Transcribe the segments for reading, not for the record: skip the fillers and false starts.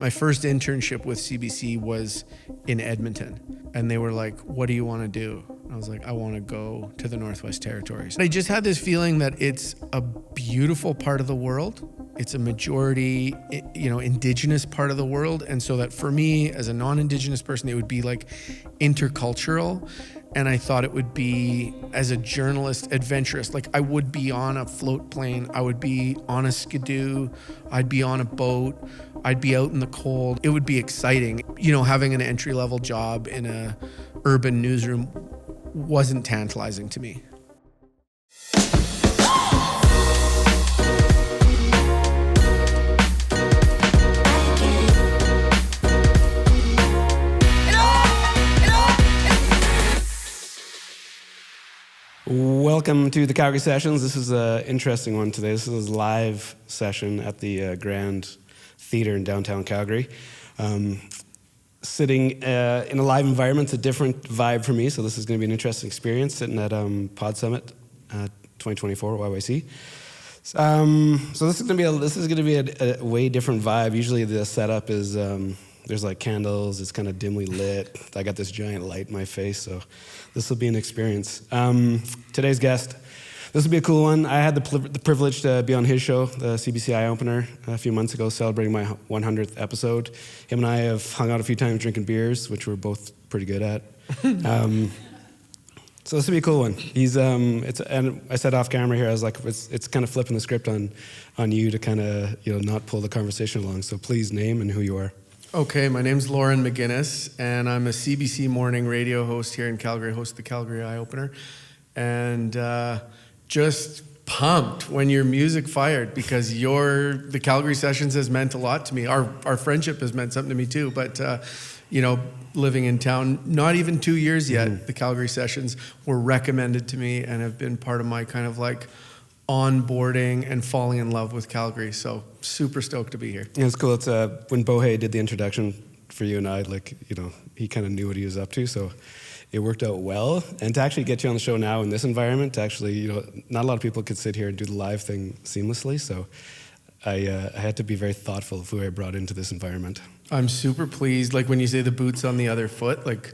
My first internship with CBC was in Edmonton, and they were like, what do you want to do? And I was like, I want to go to the Northwest Territories. I just had this feeling that it's a beautiful part of the world. It's a majority, Indigenous part of the world. And so that for me, as a non-Indigenous person, it would be like intercultural. And I thought it would be, as a journalist, adventurous. Like I would be on a float plane, I would be on a skidoo, I'd be on a boat, I'd be out in the cold. It would be exciting. Having an entry-level job in a urban newsroom wasn't tantalizing to me. Welcome to the Calgary Sessions. This is an interesting one today. This is a live session at the Grand Theatre in downtown Calgary. Sitting in a live environment, it's a different vibe for me, so this is going to be an interesting experience sitting at Pod Summit 2024 YYC. So this is going to be a way different vibe. Usually the setup is there's like candles, it's kind of dimly lit. I got this giant light in my face, so this will be an experience. Today's guest, this will be a cool one. I had the privilege to be on his show, the CBC Eyeopener, a few months ago, celebrating my 100th episode. Him and I have hung out a few times drinking beers, which we're both pretty good at. So this will be a cool one. And I said off camera here, I was like, it's kind of flipping the script on you to kind of not pull the conversation along. So please name and who you are. Okay, my name's Loren McGinnis, and I'm a CBC morning radio host here in Calgary, host the Calgary Eyeopener, and just pumped when your music fired because the Calgary Sessions has meant a lot to me. Our friendship has meant something to me too, but living in town, not even 2 years yet, the Calgary Sessions were recommended to me and have been part of my kind of like onboarding and falling in love with Calgary. So super stoked to be here. Yeah, it's cool. It's when Bohei did the introduction for you and I, he kind of knew what he was up to, so it worked out well. And to actually get you on the show now in this environment, to actually, not a lot of people could sit here and do the live thing seamlessly. So I had to be very thoughtful of who I brought into this environment. I'm super pleased. Like when you say the boots on the other foot, like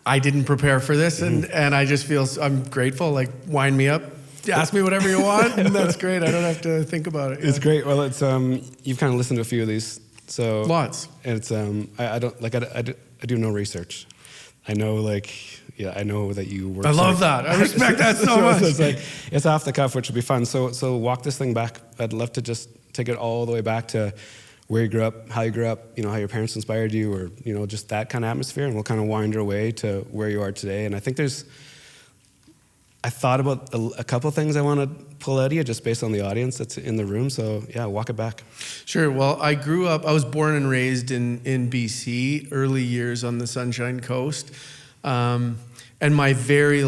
I didn't prepare for this, and I just feel I'm grateful. Like wind me up. Ask me whatever you want, and that's great. I don't have to think about it. It's great. Well, it's you've kind of listened to a few of these, so lots. And it's I do no research. I know I know that you work. I love that. I respect that so much. It's off the cuff, which will be fun. So walk this thing back. I'd love to just take it all the way back to where you grew up, how you grew up, how your parents inspired you, or just that kind of atmosphere, and we'll kind of wind our way to where you are today. And I think I thought about a couple of things I want to pull out of you just based on the audience that's in the room. So yeah, walk it back. Sure. Well, I was born and raised in BC, early years on the Sunshine Coast. And my very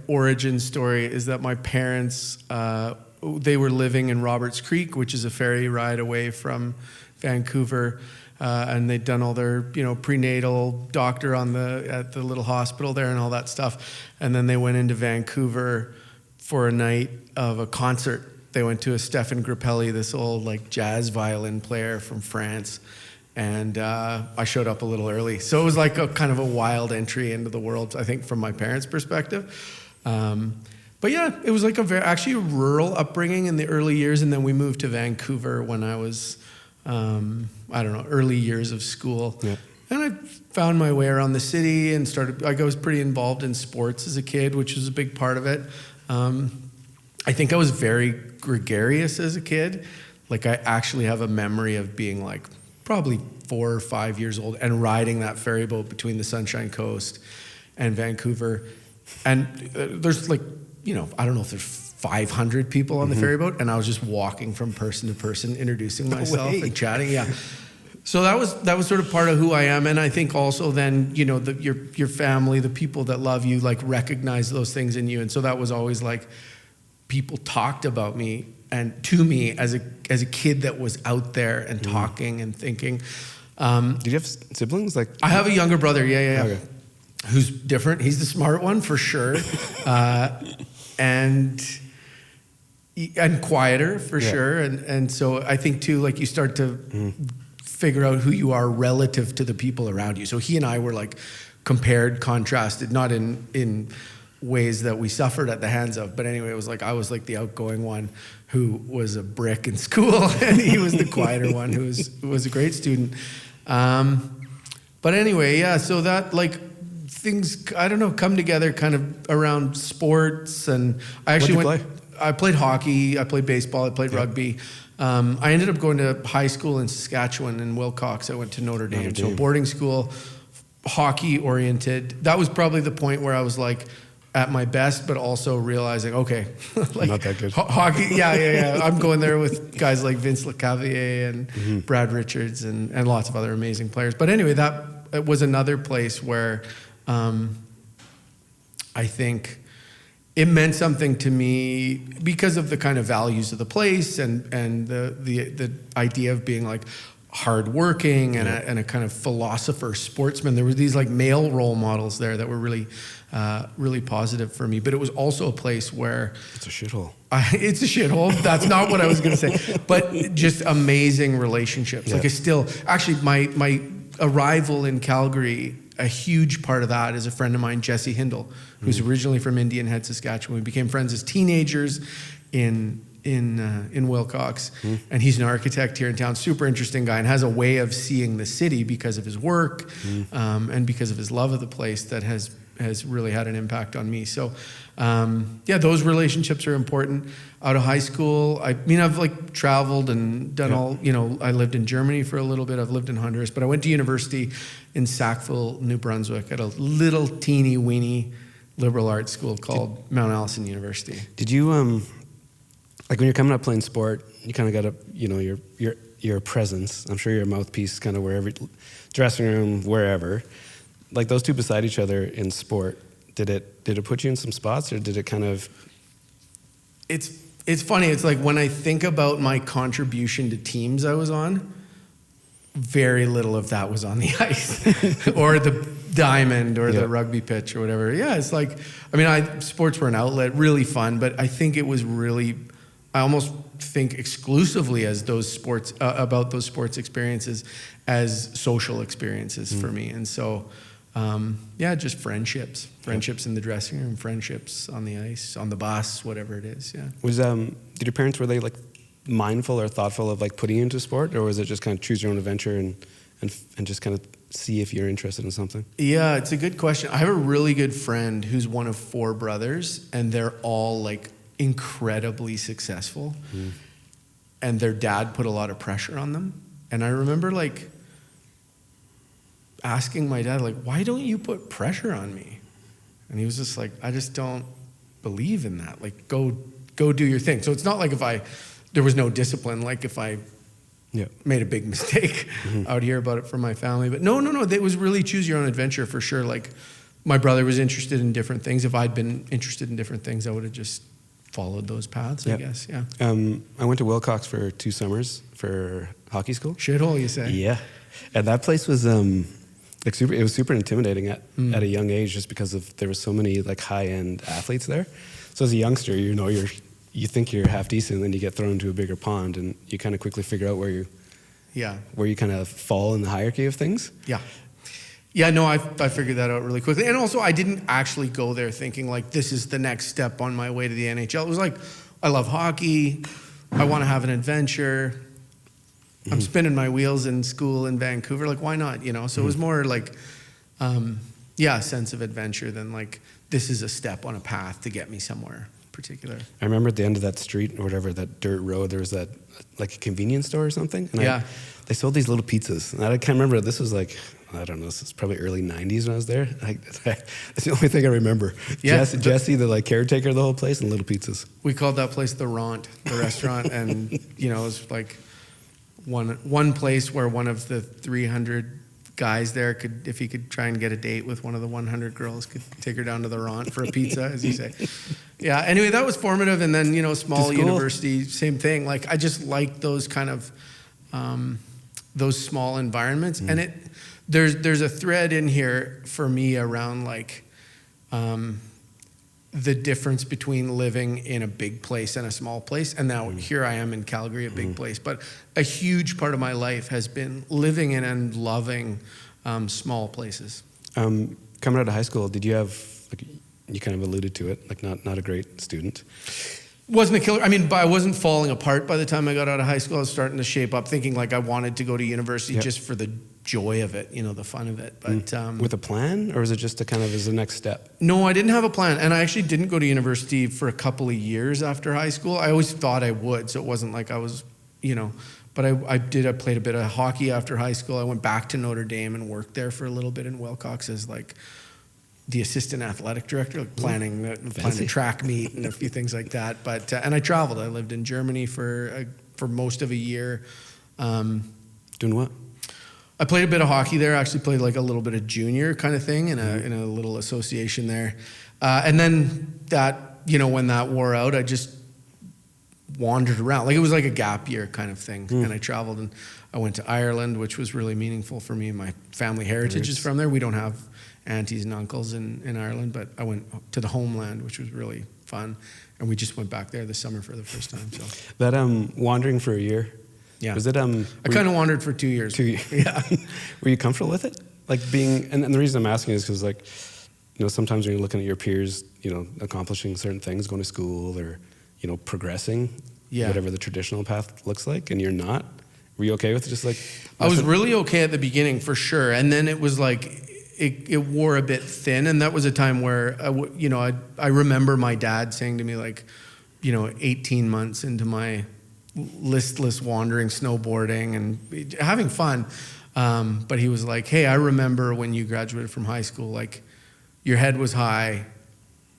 origin story is that my parents, they were living in Roberts Creek, which is a ferry ride away from Vancouver. And they'd done all their, prenatal doctor at the little hospital there and all that stuff. And then they went into Vancouver for a night of a concert. They went to a Stefan Grappelli, this old jazz violin player from France. And I showed up a little early. So it was like a kind of a wild entry into the world, I think, from my parents' perspective. But yeah, it was like actually a rural upbringing in the early years. And then we moved to Vancouver when I was early years of school. Yeah. And I found my way around the city and I was pretty involved in sports as a kid, which was a big part of it. I think I was very gregarious as a kid. I actually have a memory of being probably 4 or 5 years old and riding that ferry boat between the Sunshine Coast and Vancouver. And there's I don't know if there's 500 people on the ferry boat, and I was just walking from person to person, introducing myself and chatting. Yeah. So that was sort of part of who I am, and I think also then your family, the people that love you, recognize those things in you, and so that was always people talked about me and to me as a kid that was out there and talking and thinking. Did you have siblings? I have a younger brother. Yeah. Okay. Who's different. He's the smart one for sure, and quieter for sure, and so I think too, you start to figure out who you are relative to the people around you. So he and I were like compared, contrasted, not in ways that we suffered at the hands of, but anyway, it was like I was like the outgoing one who was a brick in school, and he was the quieter one who was a great student. But anyway, yeah, so that like things, I don't know, come together kind of around sports. And I actually I played hockey, I played baseball, I played rugby. I ended up going to high school in Saskatchewan in Wilcox. I went to Notre Dame. So boarding school, hockey oriented. That was probably the point where I was like at my best, but also realizing, okay, like not that good. Hockey, yeah. I'm going there with guys like Vince LeCavier and Brad Richards and lots of other amazing players. But anyway, that was another place where I think it meant something to me because of the kind of values of the place and the idea of being like hardworking and a kind of philosopher, sportsman. There were these like male role models there that were really positive for me. But it was also a place where it's a shithole. It's a shithole. That's not what I was going to say. But just amazing relationships. Like I still, actually, my arrival in Calgary, a huge part of that is a friend of mine, Jesse Hindle, who's originally from Indian Head, Saskatchewan. We became friends as teenagers in Wilcox, and he's an architect here in town. Super interesting guy, and has a way of seeing the city because of his work and because of his love of the place that has really had an impact on me. So, those relationships are important. Out of high school, I've like traveled and done all. I lived in Germany for a little bit. I've lived in Honduras, but I went to university in Sackville, New Brunswick, at a little teeny weeny liberal arts school called Mount Allison University. Did you like when you're coming up playing sport, you kind of got your presence. I'm sure you're a mouthpiece kind of wherever, dressing room, wherever. Like those two beside each other in sport, did it put you in some spots, or did it kind of? It's funny. It's like when I think about my contribution to teams I was on, very little of that was on the ice or the diamond or the rugby pitch or whatever. Yeah, it's like, sports were an outlet, really fun, but I think it was really, I almost think exclusively as those sports, about those sports experiences as social experiences for me. And so, just friendships in the dressing room, friendships on the ice, on the bus, whatever it is. Yeah. Did your parents, were they like mindful or thoughtful of like putting you into sport, or was it just kind of choose your own adventure and just kind of see if you're interested in something? Yeah, it's a good question. I have a really good friend who's one of 4 brothers, and they're all like incredibly successful, and their dad put a lot of pressure on them. And I remember like asking my dad, like, why don't you put pressure on me? And he was just like, I just don't believe in that. Like, go do your thing. So it's not like there was no discipline, like if I made a big mistake, I would hear about it from my family. But no, it was really choose your own adventure for sure. Like my brother was interested in different things. If I'd been interested in different things, I would have just followed those paths, I guess. Yeah. I went to Wilcox for 2 summers for hockey school. Shithole, you say? Yeah. And that place was it was super intimidating at a young age, just because there were so many like high-end athletes there. So as a youngster, you think you're half decent, and then you get thrown into a bigger pond, and you kind of quickly figure out where you kind of fall in the hierarchy of things. Yeah, no, I figured that out really quickly. And also, I didn't actually go there thinking like this is the next step on my way to the NHL. It was like, I love hockey, I want to have an adventure. I'm spinning my wheels in school in Vancouver. Like, why not? So it was more like, a sense of adventure than like, this is a step on a path to get me somewhere particular. I remember at the end of that street or whatever, that dirt road, there was that like a convenience store or something. And they sold these little pizzas. And I can't remember, this was like, I don't know, this is probably early 90s when I was there. That's the only thing I remember. Yeah, Jesse, the like caretaker of the whole place, and little pizzas. We called that place the Ront, the restaurant. And, it was like, one place where one of the 300 guys there could, if he could try and get a date with one of the 100 girls, could take her down to the Ront for a pizza, as you say. Yeah, anyway, that was formative. And then, small university, same thing. Like, I just like those kind of, those small environments. And there's a thread in here for me around like, the difference between living in a big place and a small place. And now here I am in Calgary, a big place. But a huge part of my life has been living in and loving small places. Coming out of high school, did you have, like, you kind of alluded to it, like not a great student? Wasn't a killer. I mean, but I wasn't falling apart by the time I got out of high school. I was starting to shape up, thinking like I wanted to go to university just for the joy of it, the fun of it. But with a plan, or is it just a kind of as the next step? No, I didn't have a plan, and I actually didn't go to university for a couple of years after high school. I always thought I would, so it wasn't like I was, But I played a bit of hockey after high school. I went back to Notre Dame and worked there for a little bit in Wilcox as like the assistant athletic director, like planning the track meet and a few things like that. But and I traveled. I lived in Germany for most of a year. Doing what? I played a bit of hockey there. I actually played like a little bit of junior kind of thing in a little association there. And then that, when that wore out, I just wandered around. Like it was like a gap year kind of thing. And I traveled and I went to Ireland, which was really meaningful for me. My family heritage is from there. We don't have aunties and uncles in Ireland, but I went to the homeland, which was really fun. And we just went back there this summer for the first time. So that wandering for a year. Yeah. Was it? I kind of wandered for 2 years. 2 years. Yeah. Were you comfortable with it? Like being, and the reason I'm asking is because like, sometimes when you're looking at your peers, accomplishing certain things, going to school or, progressing, whatever the traditional path looks like, and you're not. Were you okay with it? Just like I was really okay at the beginning for sure, and then it was like it wore a bit thin, and that was a time where I remember my dad saying to me like, 18 months into my listless wandering, snowboarding and having fun, but he was like, hey, I remember when you graduated from high school, like your head was high,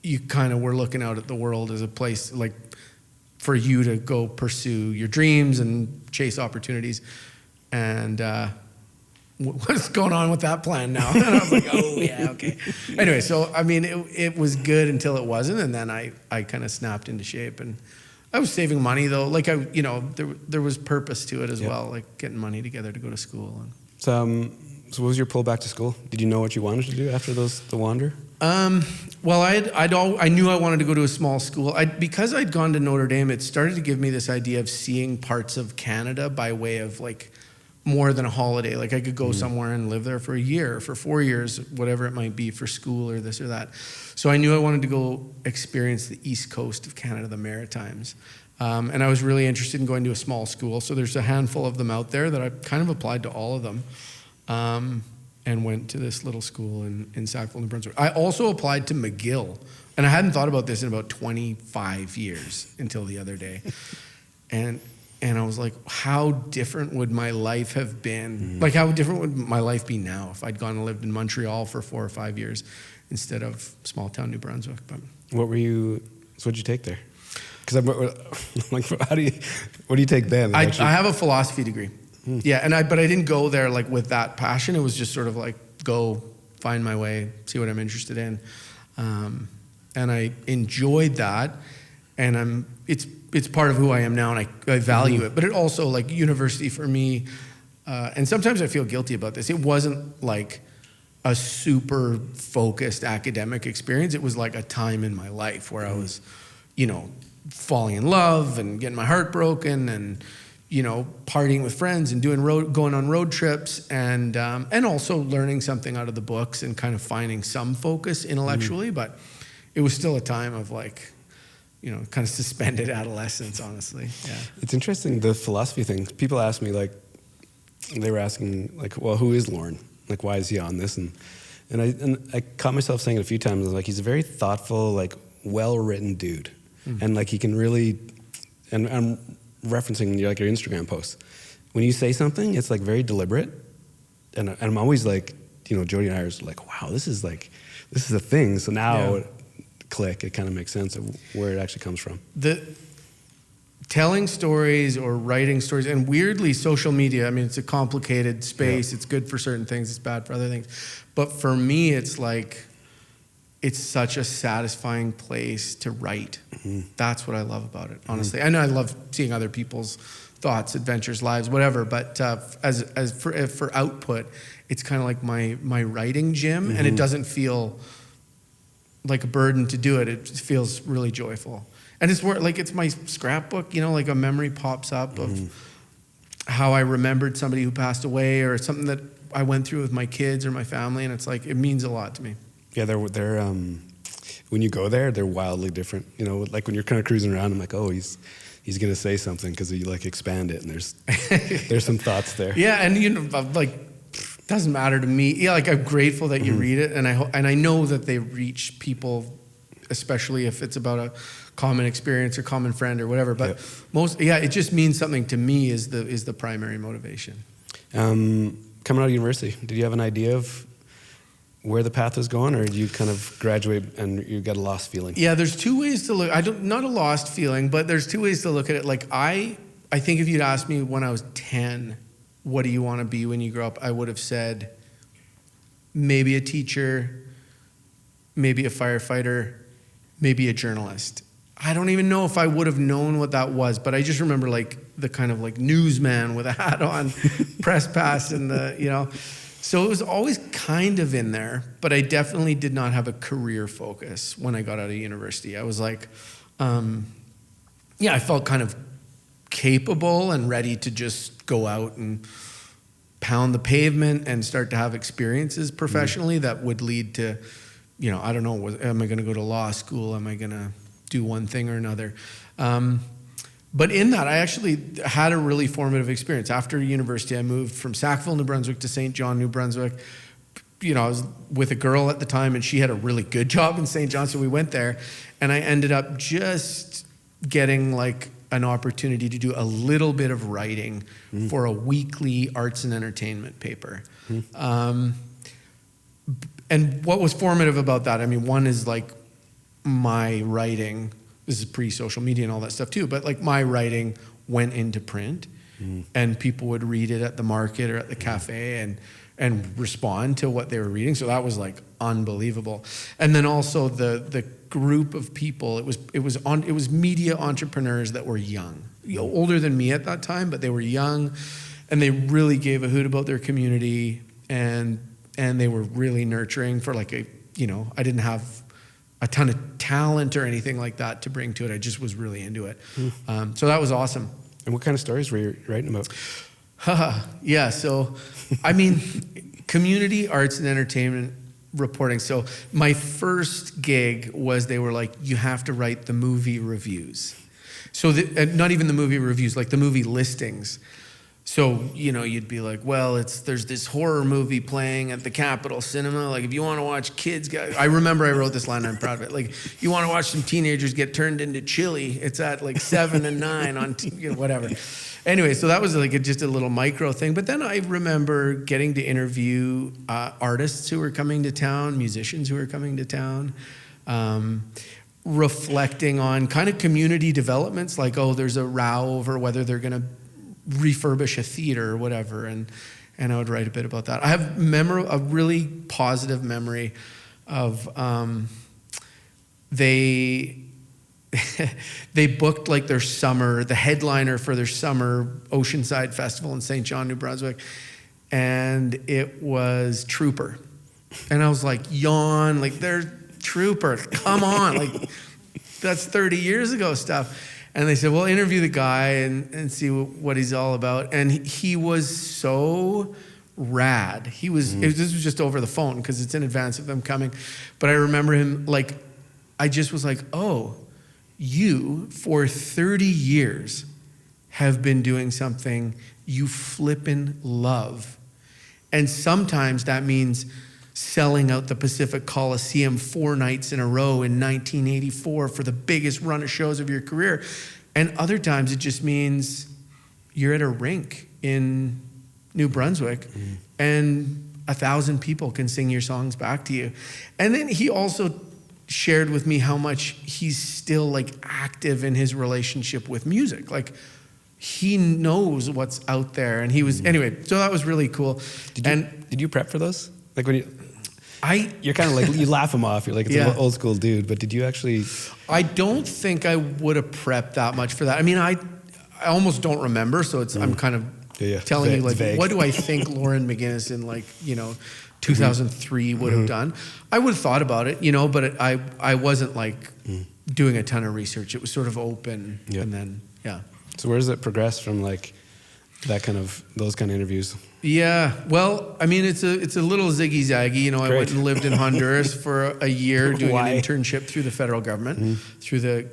you kind of were looking out at the world as a place like for you to go pursue your dreams and chase opportunities. And what's going on with that plan now? And I was like, oh yeah, okay. Anyway, so I mean, it was good until it wasn't, and then I kind of snapped into shape. And I was saving money though. Like there was purpose to it as well, like getting money together to go to school. And so what was your pull back to school? Did you know what you wanted to do after the wander? Well, I knew I wanted to go to a small school. Because I'd gone to Notre Dame, it started to give me this idea of seeing parts of Canada by way of like more than a holiday. Like I could go somewhere and live there for a year, for 4 years, whatever it might be, for school or this or that. So I knew I wanted to go experience the east coast of Canada, the Maritimes. And I was really interested in going to a small school. So there's a handful of them out there that I kind of applied to all of them. And went to this little school in Sackville, New Brunswick. I also applied to McGill, and I hadn't thought about this in about 25 years until the other day. And I was like, how different would my life have been? Like, how different would my life be now if I'd gone and lived in Montreal for 4 or 5 years instead of small town New Brunswick? But what'd you take there? Because I'm like, what do you take then? I have a philosophy degree. Yeah, but I didn't go there like with that passion. It was just sort of like go find my way, see what I'm interested in, and I enjoyed that. And it's part of who I am now, and I value it. But it also like university for me, and sometimes I feel guilty about this. It wasn't like a super focused academic experience. It was like a time in my life where I was, falling in love and getting my heart broken and partying with friends and going on road trips and also learning something out of the books and kind of finding some focus intellectually. But it was still a time of like, kind of suspended adolescence, honestly. Yeah. It's interesting, the philosophy thing. People ask me like, they were asking like, well, who is Loren? Like, why is he on this? And I caught myself saying it a few times. Like, he's a very thoughtful, like, well-written dude. And like, he can really, and I'm referencing like your Instagram posts. When you say something, it's like very deliberate. And I'm always like, Jody and I are like, wow, this is a thing. So now click, it kind of makes sense of where it actually comes from. The telling stories or writing stories, and weirdly social media, I mean, it's a complicated space. It's good for certain things, it's bad for other things. But for me, it's like, it's such a satisfying place to write. That's what I love about it, honestly. And I love seeing other people's thoughts, adventures, lives, whatever. But as for output, it's kind of like my writing gym, and it doesn't feel like a burden to do it. It just feels really joyful. And it's where, like, it's my scrapbook, you know, like a memory pops up of how I remembered somebody who passed away or something that I went through with my kids or my family. And it's like, it means a lot to me. Yeah, they're when you go there, they're wildly different. You know, like when you're kind of cruising around, I'm like, oh, he's going to say something because you like expand it and there's some thoughts there. Yeah, and you know, like, doesn't matter to me. Yeah, like I'm grateful that you read it, and I know that they reach people, especially if it's about a common experience or common friend or whatever. But it just means something to me is the primary motivation. Coming out of university, did you have an idea of where the path was going, or did you kind of graduate and you got a lost feeling? Yeah, there's two ways to look. Not a lost feeling, but there's two ways to look at it. Like I think if you'd asked me when I was 10, what do you want to be when you grow up? I would have said maybe a teacher, maybe a firefighter, maybe a journalist. I don't even know if I would have known what that was, but I just remember like the kind of like newsman with a hat on, press pass, and the, you know. So it was always kind of in there, but I definitely did not have a career focus when I got out of university. I was like, I felt kind of capable and ready to just go out and pound the pavement and start to have experiences professionally that would lead to, you know, I don't know, am I going to go to law school? Am I going to do one thing or another? But in that, I actually had a really formative experience. After university, I moved from Sackville, New Brunswick to St. John, New Brunswick. You know, I was with a girl at the time, and she had a really good job in St. John, so we went there. And I ended up just getting like an opportunity to do a little bit of writing for a weekly arts and entertainment paper. And what was formative about that, I mean, one is like my writing. This is pre-social media and all that stuff too, but like my writing went into print and people would read it at the market or at the cafe and respond to what they were reading. So that was like unbelievable. And then also the group of people, it was media entrepreneurs that were young, older than me at that time, but they were young and they really gave a hoot about their community and they were really nurturing for like I didn't have a ton of talent or anything like that to bring to it. I just was really into it. So that was awesome. And what kind of stories were you writing about? Yeah, so, I mean, community arts and entertainment reporting. So my first gig was they were like, you have to write the movie reviews. So not even the movie reviews, like the movie listings. So, you know, you'd be like, well, there's this horror movie playing at the Capitol Cinema. Like, if you want to watch kids, I remember I wrote this line, I'm proud of it. Like, you want to watch some teenagers get turned into chili, it's at like 7 and 9 on, whatever. Anyway, so that was like just a little micro thing. But then I remember getting to interview artists who were coming to town, musicians who were coming to town, reflecting on kind of community developments, like, oh, there's a row over whether they're going to refurbish a theater or whatever, and I would write a bit about that. I have a really positive memory of they booked like the headliner for their summer Oceanside Festival in St. John, New Brunswick, and it was Trooper, and I was like, yawn, like they're Trooper, come on, like that's 30 years ago stuff. And they said, well, interview the guy and see what he's all about. And he was so rad. This was just over the phone because it's in advance of them coming. But I remember him, like, I just was like, oh, you for 30 years have been doing something you flippin' love. And sometimes that means selling out the Pacific Coliseum 4 nights in a row in 1984 for the biggest run of shows of your career. And other times it just means you're at a rink in New Brunswick and 1,000 people can sing your songs back to you. And then he also shared with me how much he's still like active in his relationship with music. Like he knows what's out there, and he was, anyway, so that was really cool. Did you prep for those? Like when you're kind of like, you laugh him off. You're like, it's an old school dude. But did you actually? I don't think I would have prepped that much for that. I mean, I almost don't remember. So I'm kind of telling you like, vague. what do I think Loren McGinnis in 2003 would have done? I would have thought about it, but I wasn't like doing a ton of research. It was sort of open, and then So where does it progress from like those kind of interviews? Yeah, well, I mean, it's a little ziggy zaggy. I went and lived in Honduras for a year doing an internship through the federal government, through the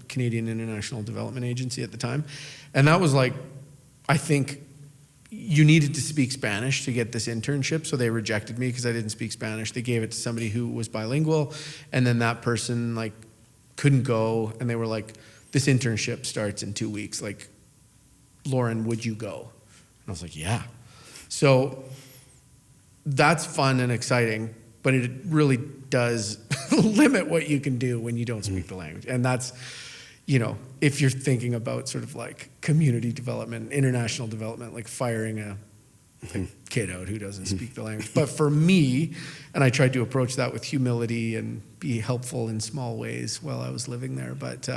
Canadian International Development Agency at the time, and that was like, I think you needed to speak Spanish to get this internship, so they rejected me because I didn't speak Spanish. They gave it to somebody who was bilingual, and then that person like couldn't go, and they were like, "This internship starts in 2 weeks. Like, Loren, would you go?" And I was like, "Yeah." So that's fun and exciting, but it really does limit what you can do when you don't speak the language, and that's, if you're thinking about sort of like community development, international development, like firing a kid out who doesn't speak the language. But for me, and I tried to approach that with humility and be helpful in small ways while I was living there. But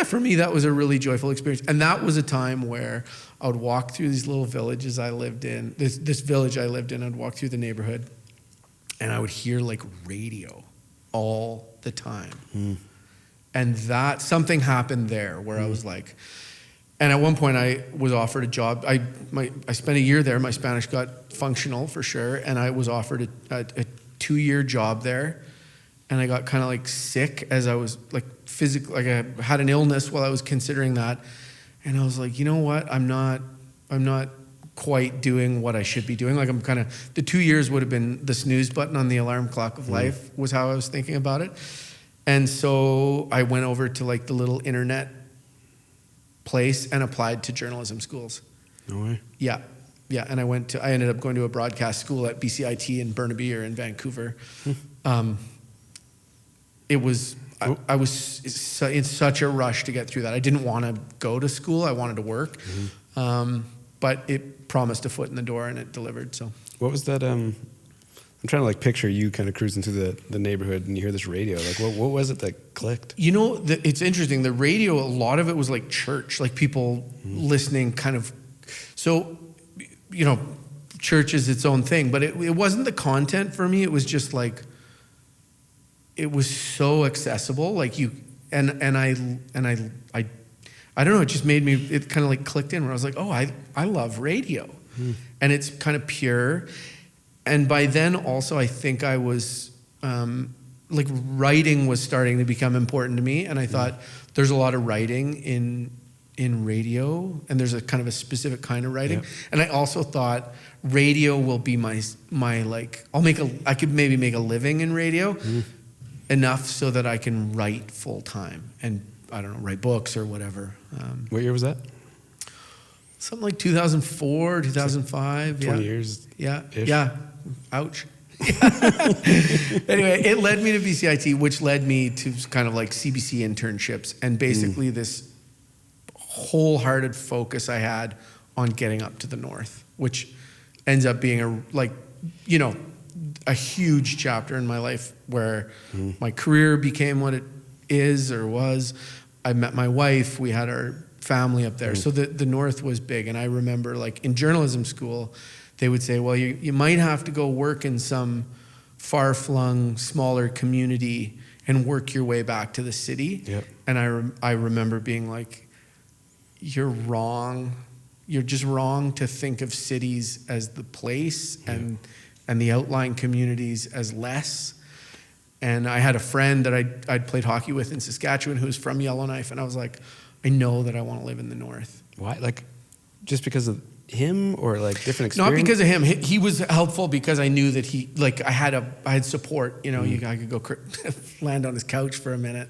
for me, that was a really joyful experience. And that was a time where I would walk through these little villages I lived in, this village I lived in, I'd walk through the neighborhood, and I would hear like radio all the time. And that something happened there where I was like, and at one point I was offered a job. I spent a year there. My Spanish got functional for sure, and I was offered a 2-year job there. And I got kind of like sick as I was like physically, like I had an illness while I was considering that. And I was like, you know what? I'm not quite doing what I should be doing. Like the 2 years would have been the snooze button on the alarm clock of life was how I was thinking about it. And so I went over to like the little internet place and applied to journalism schools. No way. Yeah. And I ended up going to a broadcast school at BCIT in Burnaby or in Vancouver. It was, I was in such a rush to get through that. I didn't want to go to school. I wanted to work. But it promised a foot in the door and it delivered. So what was that? I'm trying to like picture you kind of cruising through the neighborhood and you hear this radio. Like what was it that clicked? It's interesting. The radio, a lot of it was like church, like people listening kind of. So, church is its own thing, but it wasn't the content for me. It was just like, it was so accessible. Like I don't know, it just made me, it kind of like clicked in where I was like, oh, I love radio. And it's kind of pure. And by then also, I think I was, like writing was starting to become important to me. And I thought there's a lot of writing in radio, and there's a kind of a specific kind of writing. And I also thought radio will be my like, I could maybe make a living in radio enough so that I can write full time and, I don't know, write books or whatever. What year was that? Something like 2004, 2005. 20 years. Yeah. Ish. Yeah. Ouch. Anyway, it led me to BCIT, which led me to kind of like CBC internships and basically this wholehearted focus I had on getting up to the north, which ends up being a huge chapter in my life where my career became what it is or was. I met my wife. We had our family up there. So the north was big. And I remember like in journalism school, they would say, well, you might have to go work in some far-flung, smaller community and work your way back to the city. Yep. And I remember being like, you're wrong. You're just wrong to think of cities as the place and the outlying communities as less. And I had a friend that I'd played hockey with in Saskatchewan who was from Yellowknife, and I was like, I know that I want to live in the north. Why? Like, just because of him or like different experience? Not because of him. He was helpful because I knew that I had support. I could go land on his couch for a minute.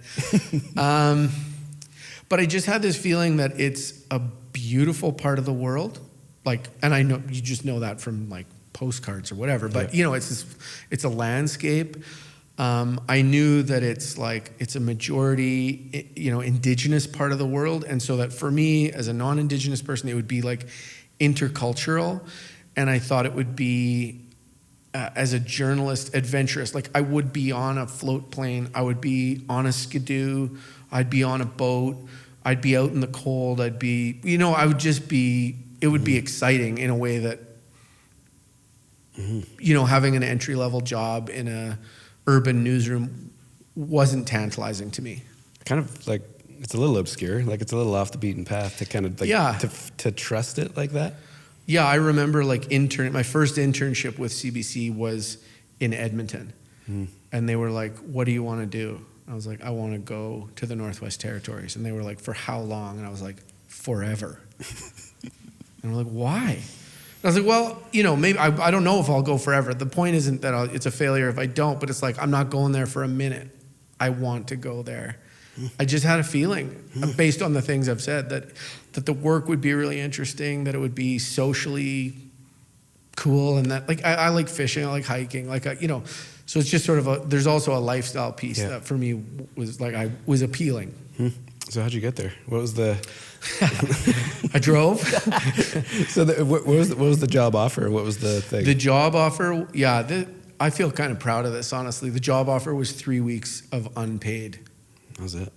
But I just had this feeling that it's a beautiful part of the world. Like, and I know you just know that from like postcards or whatever. But it's a landscape. I knew that it's a majority, indigenous part of the world. And so that for me as a non-indigenous person, it would be like intercultural. And I thought it would be, as a journalist, adventurous. Like I would be on a float plane. I would be on a skidoo. I'd be on a boat. I'd be out in the cold. I would just be it would be exciting in a way that, having an entry-level job in a urban newsroom wasn't tantalizing to me. Kind of like, it's a little obscure, like it's a little off the beaten path to kind of like, to trust it like that. Yeah, I remember like my first internship with CBC was in Edmonton. And they were like, what do you want to do? I was like, I want to go to the Northwest Territories. And they were like, for how long? And I was like, forever. And we're like, why? And I was like, well, maybe I don't know if I'll go forever. The point isn't that it's a failure if I don't, but it's like, I'm not going there for a minute. I want to go there. I just had a feeling based on the things I've said that the work would be really interesting, that it would be socially cool, and that like I like fishing, I like hiking, like so it's just sort of there's also a lifestyle piece that for me was appealing. So how'd you get there? What was the? I drove. So what was the job offer? What was the thing? The job offer, I feel kind of proud of this, honestly. The job offer was 3 weeks of unpaid. That was it.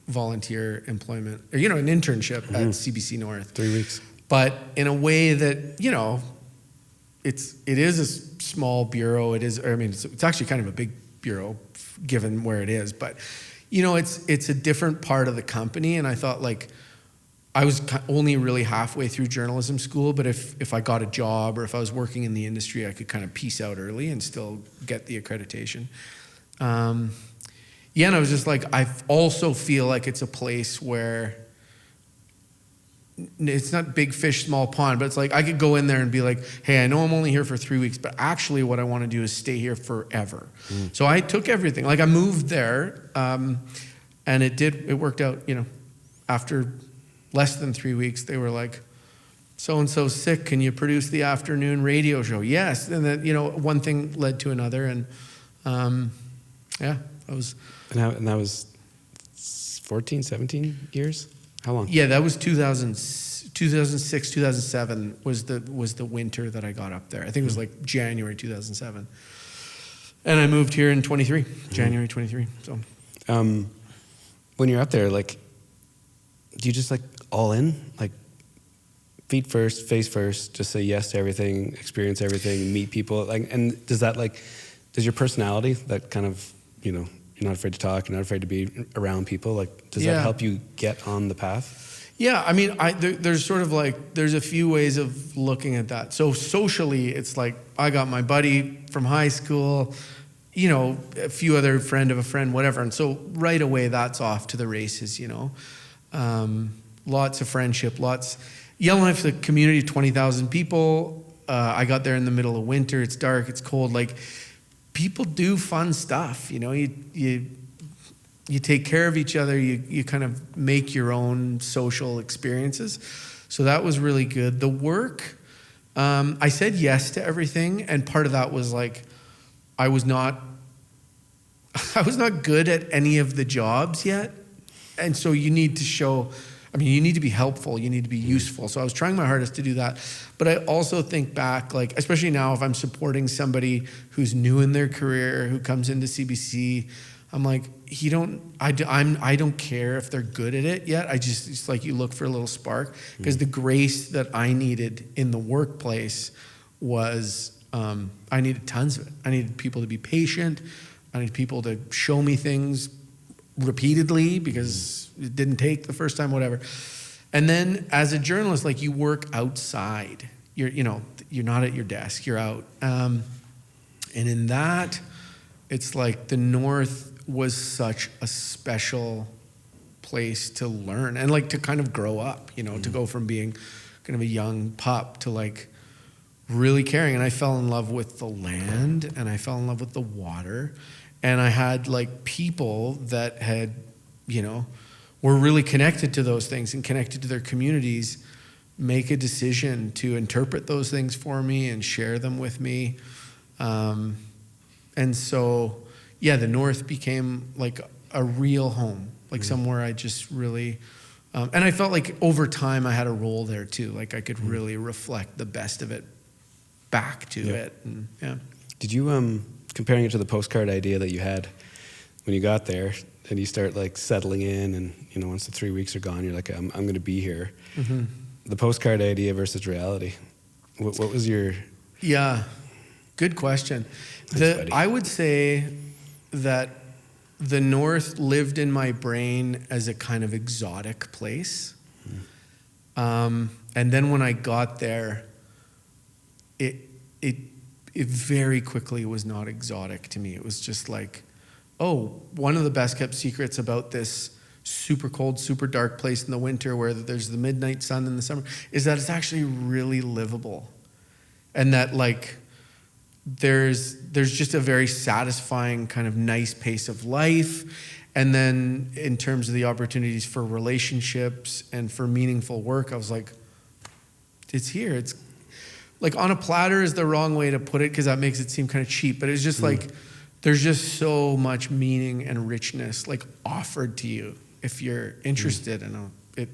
Volunteer employment, or, an internship at CBC North. 3 weeks. But in a way that, it is a small bureau. It's actually kind of a big bureau given where it is. But, it's a different part of the company. And I thought, like, I was only really halfway through journalism school, but if I got a job or if I was working in the industry, I could kind of piece out early and still get the accreditation. And I was just like, I also feel like it's a place where it's not big fish, small pond, but it's like I could go in there and be like, hey, I know I'm only here for 3 weeks, but actually what I want to do is stay here forever. So I took everything. Like I moved there, and it worked out, after less than 3 weeks, they were like, so-and-so's sick, can you produce the afternoon radio show? Yes. And then, one thing led to another, and I was... And that was 14, 17 years? How long? Yeah, that was 2006, 2007 was the winter that I got up there. I think it was like January 2007. And I moved here in January 23. So, when you're up there, like, do you just like all in? Like feet first, face first, just say yes to everything, experience everything, meet people? Like, and does your personality, that kind of, you're not afraid to talk, you're not afraid to be around people, like, does that help you get on the path? Yeah, I mean, there's sort of like, there's a few ways of looking at that. So socially, it's like, I got my buddy from high school, a few other friend of a friend, whatever. And so right away, that's off to the races, lots of friendship, Yellowknife's a community of 20,000 people. I got there in the middle of winter. It's dark, it's cold. Like, people do fun stuff, you take care of each other, you kind of make your own social experiences. So that was really good. The work, I said yes to everything, and part of that was like, I was not good at any of the jobs yet. And so you need to be helpful, you need to be useful. So I was trying my hardest to do that. But I also think back, like, especially now if I'm supporting somebody who's new in their career, who comes into CBC, I'm like, I don't care if they're good at it yet. It's like you look for a little spark. Because the grace that I needed in the workplace was, I needed tons of it. I needed people to be patient. I needed people to show me things repeatedly because it didn't take the first time, whatever. And then as a journalist, like, you work outside. You're not at your desk, you're out. And in that, it's like the North was such a special place to learn and like to kind of grow up, to go from being kind of a young pup to like really caring. And I fell in love with the land, and I fell in love with the water. And I had like people that had, were really connected to those things and connected to their communities, make a decision to interpret those things for me and share them with me. And so, the North became like a real home, like somewhere I just really, and I felt like over time I had a role there too. Like I could really reflect the best of it back to it. And, Did you, comparing it to the postcard idea that you had when you got there, and you start like settling in, and once the 3 weeks are gone, you're like, I'm going to be here. the postcard idea versus reality. What was your... Yeah, good question. Thanks, I would say that the North lived in my brain as a kind of exotic place. And then when I got there, it very quickly was not exotic to me. It was just like, oh, one of the best kept secrets about this super cold, super dark place in the winter where there's the midnight sun in the summer is that it's actually really livable. And that like there's just a very satisfying kind of nice pace of life. And then in terms of the opportunities for relationships and for meaningful work, I was like, it's here. It's like on a platter is the wrong way to put it because that makes it seem kind of cheap. But it's just like there's just so much meaning and richness like offered to you if you're interested in it.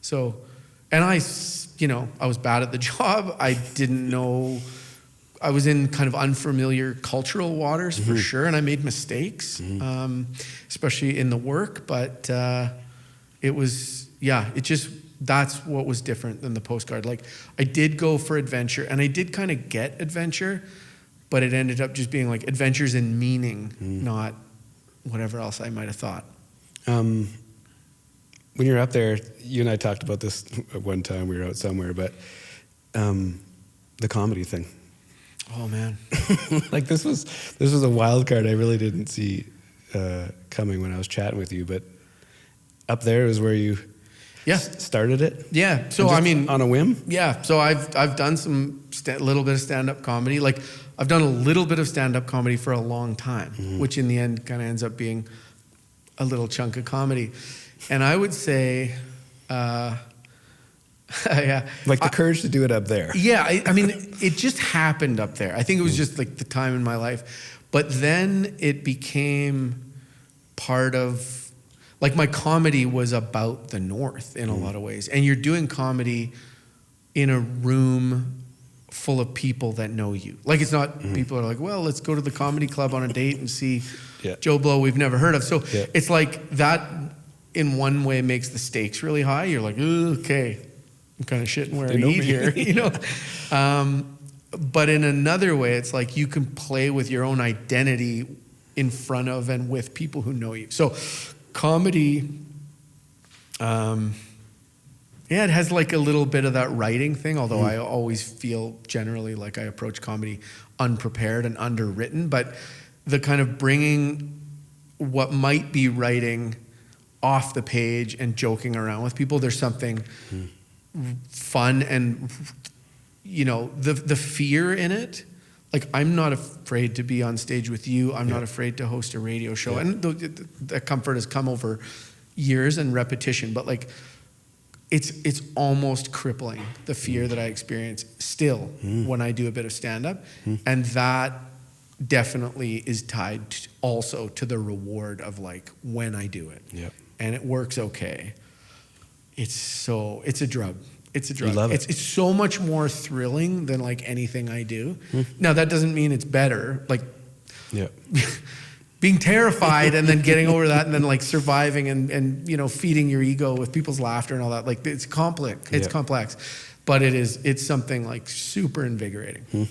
So, and I was bad at the job. I didn't know. I was in kind of unfamiliar cultural waters for sure, and I made mistakes, especially in the work. But it was, that's what was different than the postcard. Like I did go for adventure, and I did kind of get adventure, but it ended up just being like adventures in meaning, not whatever else I might have thought. When you're up there, you and I talked about this at one time. We were out somewhere, but the comedy thing. Oh man, like this was a wild card I really didn't see coming when I was chatting with you. But up there is where you started it. Yeah. So I mean, on a whim. Yeah. So I've done some little bit of stand-up comedy. Like I've done a little bit of stand-up comedy for a long time, which in the end kind of ends up being a little chunk of comedy. And I would say, like the courage to do it up there. Yeah, I mean, it just happened up there. I think it was just like the time in my life. But then it became part of, like my comedy was about the North in a lot of ways. And you're doing comedy in a room full of people that know you. Like it's not, people are like, well, let's go to the comedy club on a date and see Joe Blow we've never heard of. So it's like that in one way makes the stakes really high. You're like, okay, I'm kind of shitting where I eat here, you know? But in another way, it's like you can play with your own identity in front of and with people who know you. So comedy, it has like a little bit of that writing thing, although I always feel generally like I approach comedy unprepared and underwritten. But the kind of bringing what might be writing off the page and joking around with people, there's something fun and, the fear in it. Like I'm not afraid to be on stage with you. I'm not afraid to host a radio show. And the comfort has come over years and repetition, but like it's almost crippling, the fear that I experience still when I do a bit of stand-up. And that definitely is tied also to the reward of like when I do it. And it works okay. It's a drug. It's a drug. You love it. It's so much more thrilling than like anything I do. Now that doesn't mean it's better. Like being terrified and then getting over that and then like surviving and feeding your ego with people's laughter and all that. Like it's complex. It's complex. But it's something like super invigorating.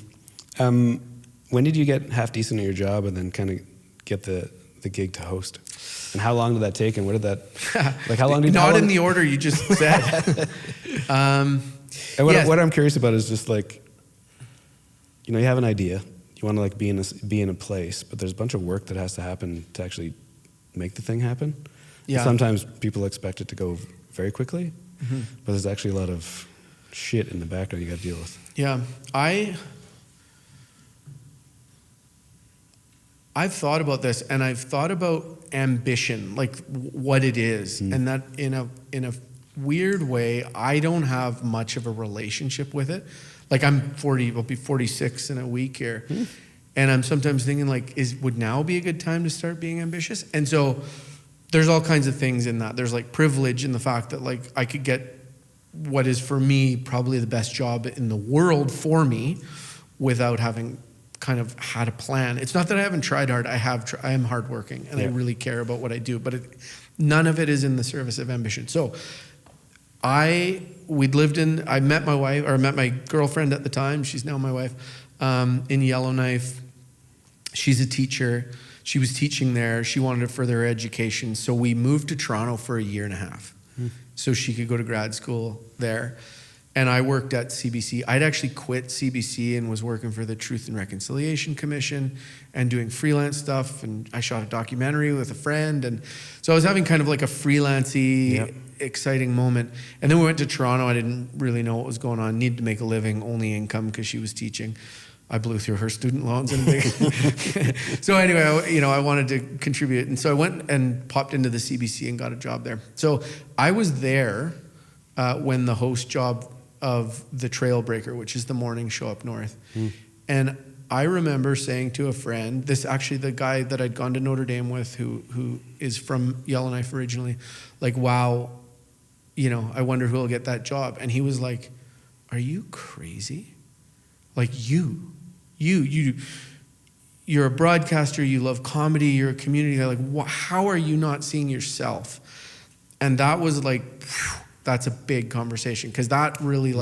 When did you get half decent at your job and then kind of get the gig to host? And how long did that take? And what did that, like how long did Not in the order you just said. And what I'm curious about is just like, you have an idea, you want to like be in a place, but there's a bunch of work that has to happen to actually make the thing happen. Yeah. Sometimes people expect it to go very quickly, but there's actually a lot of shit in the background you got to deal with. Yeah, I've thought about this, and I've thought about ambition, like what it is, and that in a weird way, I don't have much of a relationship with it. Like I'm 40, I'll be 46 in a week here, and I'm sometimes thinking like, would now be a good time to start being ambitious? And so there's all kinds of things in that. There's like privilege in the fact that like I could get what is for me probably the best job in the world for me without having kind of had a plan. It's not that I haven't tried hard. I am hardworking and I really care about what I do, but none of it is in the service of ambition. So I met my girlfriend at the time. She's now my wife, in Yellowknife. She's a teacher. She was teaching there. She wanted to further her education. So we moved to Toronto for a year and a half so she could go to grad school there. And I worked at CBC. I'd actually quit CBC and was working for the Truth and Reconciliation Commission and doing freelance stuff. And I shot a documentary with a friend. And so I was having kind of like a freelancey, exciting moment. And then we went to Toronto. I didn't really know what was going on. Needed to make a living, only income because she was teaching. I blew through her student loans. So anyway, I wanted to contribute. And so I went and popped into the CBC and got a job there. So I was there when the host job of the Trailbreaker, which is the morning show up north. And I remember saying to a friend, the guy that I'd gone to Notre Dame with, who is from Yellowknife originally, like, wow, I wonder who will get that job. And he was like, are you crazy? Like you're a broadcaster, you love comedy, you're a community guy. Like, how are you not seeing yourself? And that was like, that's a big conversation, because that really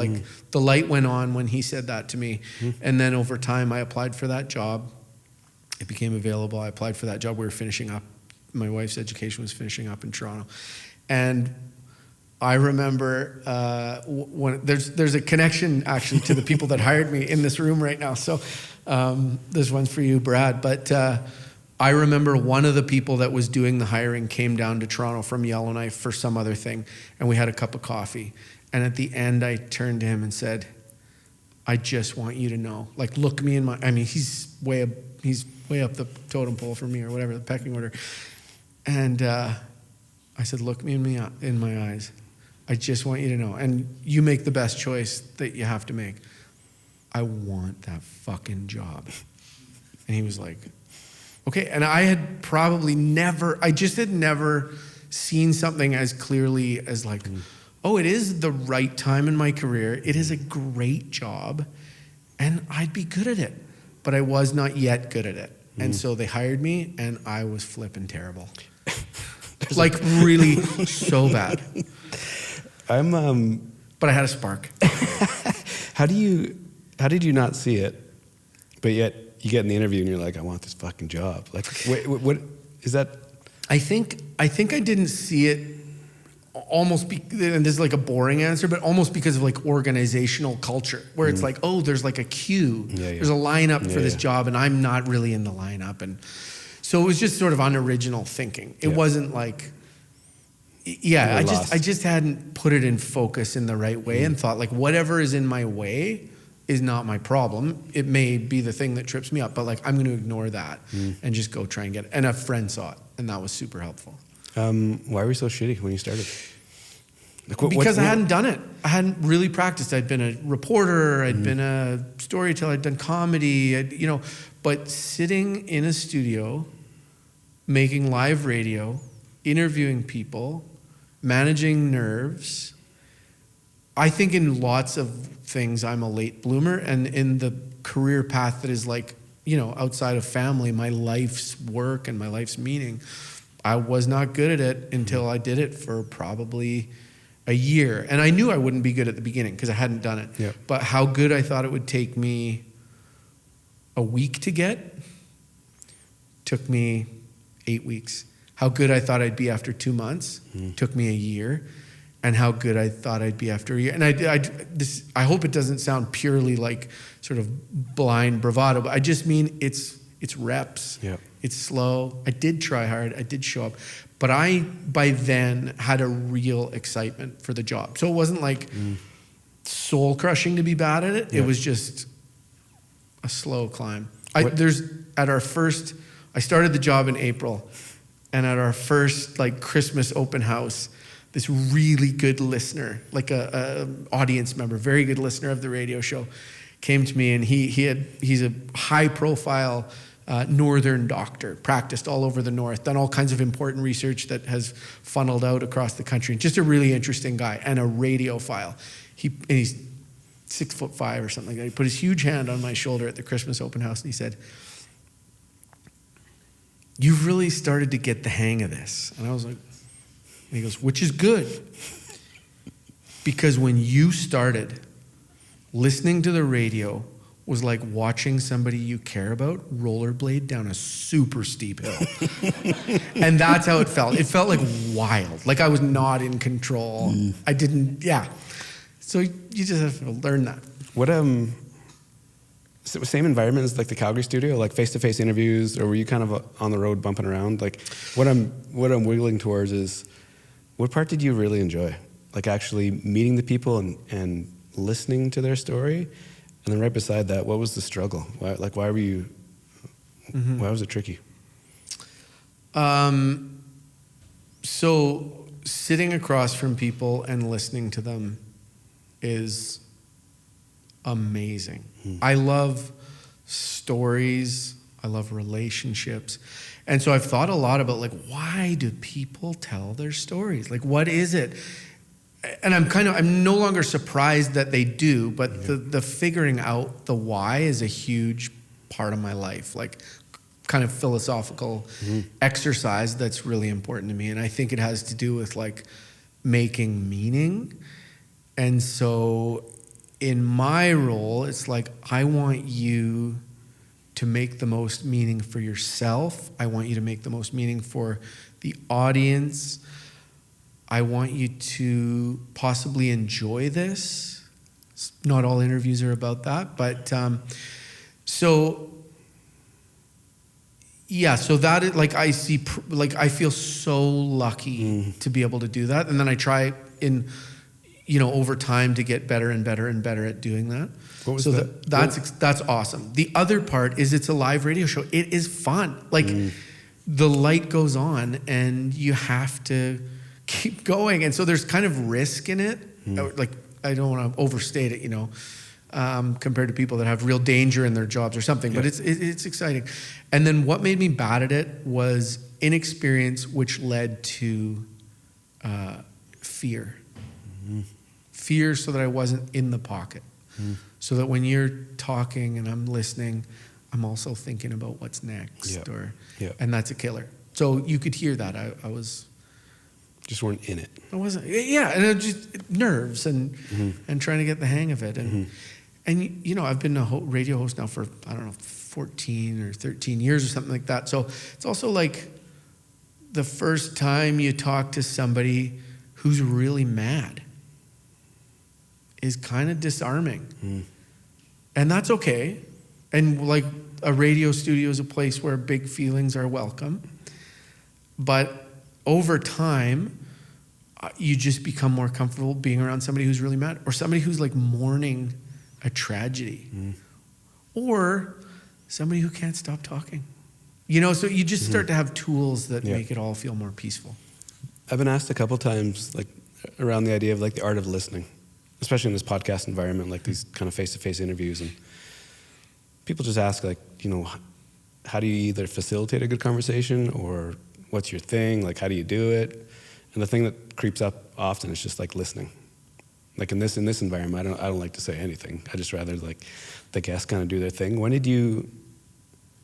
the light went on when he said that to me. And then over time, I applied for that job. It became available. I applied for that job. We were finishing up. My wife's education was finishing up in Toronto. And I remember when there's a connection actually to the people that hired me in this room right now. So this one's for you, Brad. But I remember one of the people that was doing the hiring came down to Toronto from Yellowknife for some other thing, and we had a cup of coffee. And at the end, I turned to him and said, I just want you to know, like, look me in my, he's way up the totem pole for me, or whatever, the pecking order. And I said, look me in my eyes. I just want you to know, and you make the best choice that you have to make. I want that fucking job. And he was like, okay. And I had probably never seen something as clearly as like, oh, it is the right time in my career. It is a great job, and I'd be good at it. But I was not yet good at it. And so they hired me, and I was flipping terrible. Like, really so bad. But I had a spark. How did you not see it, but yet you get in the interview and you're like, I want this fucking job? Like, what is that? I think I didn't see it almost, and this is like a boring answer, but almost because of like organizational culture, where it's like, oh, there's like a queue. There's a lineup for this job, and I'm not really in the lineup. And so it was just sort of unoriginal thinking. It wasn't like, I just hadn't put it in focus in the right way and thought, like, whatever is in my way is not my problem. It may be the thing that trips me up, but like, I'm going to ignore that and just go try and get it. And a friend saw it, and that was super helpful. Why were you so shitty when you started? Like, because I hadn't done it. I hadn't really practiced. I'd been a reporter. I'd been a storyteller. I'd done comedy. But sitting in a studio, making live radio, interviewing people, managing nerves. I think in lots of things I'm a late bloomer, and in the career path that is like, outside of family, my life's work and my life's meaning, I was not good at it until I did it for probably a year. And I knew I wouldn't be good at the beginning because I hadn't done it. Yep. But how good I thought it would take me a week to get took me 8 weeks. How good I thought I'd be after 2 months took me a year. And how good I thought I'd be after a year. And I hope it doesn't sound purely like sort of blind bravado, but I just mean it's reps. Yep. It's slow. I did try hard. I did show up. But I, by then, had a real excitement for the job. So it wasn't like soul crushing to be bad at it. Yep. It was just a slow climb. I started the job in April, and at our first like Christmas open house, this really good listener, like a audience member, very good listener of the radio show, came to me, and he's a high profile northern doctor, practiced all over the north, done all kinds of important research that has funneled out across the country. Just a really interesting guy, and a radiophile. He's 6'5" or something like that. He put his huge hand on my shoulder at the Christmas open house, and he said, "You've really started to get the hang of this." And I was like, and he goes, "Which is good." Because when you started, listening to the radio was like watching somebody you care about rollerblade down a super steep hill. And that's how it felt. It felt like wild, like I was not in control. I didn't, So you just have to learn that. What, same environment as like the Calgary studio, like face-to-face interviews, or were you kind of on the road bumping around? Like what I'm wiggling towards is, what part did you really enjoy? Like actually meeting the people and listening to their story? And then right beside that, what was the struggle? Why were you, why was it tricky? So sitting across from people and listening to them is amazing. I love stories. I love relationships. And so I've thought a lot about like, why do people tell their stories? Like, what is it? And I'm no longer surprised that they do, but the figuring out the why is a huge part of my life, like kind of philosophical exercise that's really important to me. And I think it has to do with like making meaning. And so in my role, it's like, I want you to make the most meaning for yourself. I want you to make the most meaning for the audience. I want you to possibly enjoy this. Not all interviews are about that, but so that is like, I feel so lucky to be able to do that. And then I try over time to get better and better and better at doing that. What was that's awesome. The other part is it's a live radio show. It is fun. Like the light goes on and you have to keep going. And so there's kind of risk in it. Like, I don't want to overstate it, compared to people that have real danger in their jobs or something, but it's exciting. And then what made me bad at it was inexperience, which led to fear. Fear so that I wasn't in the pocket. So that when you're talking and I'm listening, I'm also thinking about what's next. And that's a killer. So you could hear that. I was... Just weren't in it. I wasn't. And it just nerves and trying to get the hang of it. And I've been a radio host now for, 14 or 13 years or something like that. So it's also like the first time you talk to somebody who's really mad is kind of disarming. And that's okay. And like a radio studio is a place where big feelings are welcome. But over time, you just become more comfortable being around somebody who's really mad or somebody who's like mourning a tragedy or somebody who can't stop talking. So you just start to have tools that make it all feel more peaceful. I've been asked a couple times like around the idea of like the art of listening, especially in this podcast environment, like these kind of face-to-face interviews. And people just ask like, how do you either facilitate a good conversation or what's your thing? Like, how do you do it? And the thing that creeps up often is just like listening. Like in this environment, I don't like to say anything. I just rather like the guests kind of do their thing. When did you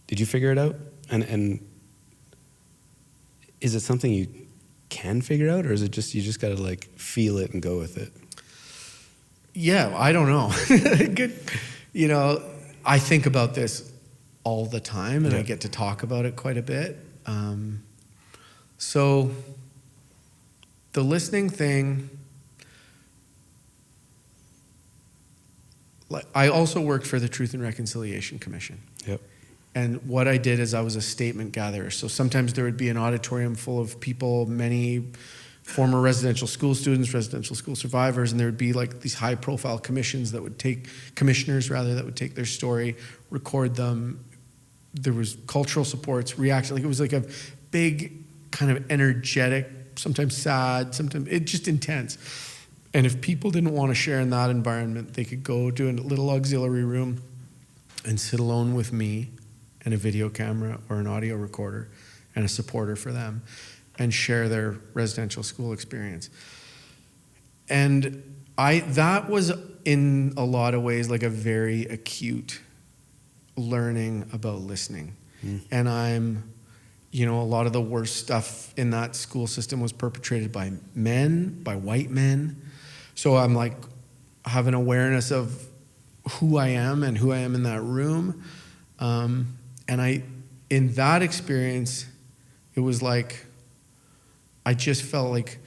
figure it out? And is it something you can figure out, or is it just you just got to like feel it and go with it? Yeah, I don't know. Good. I think about this all the time, and I get to talk about it quite a bit. So the listening thing, I also worked for the Truth and Reconciliation Commission. And what I did is I was a statement gatherer. So sometimes there would be an auditorium full of people, many former residential school students, residential school survivors, and there would be like these high profile commissioners that would take their story, record them. There was cultural supports, reaction. Like it was like a big kind of energetic, sometimes sad, sometimes it's just intense. And if people didn't want to share in that environment, they could go to a little auxiliary room and sit alone with me and a video camera or an audio recorder and a supporter for them and share their residential school experience. And that was in a lot of ways like a very acute learning about listening. And a lot of the worst stuff in that school system was perpetrated by men, by white men, So I'm like, have an awareness of who I am and who I am in that room. And in that experience, it was like, I just felt like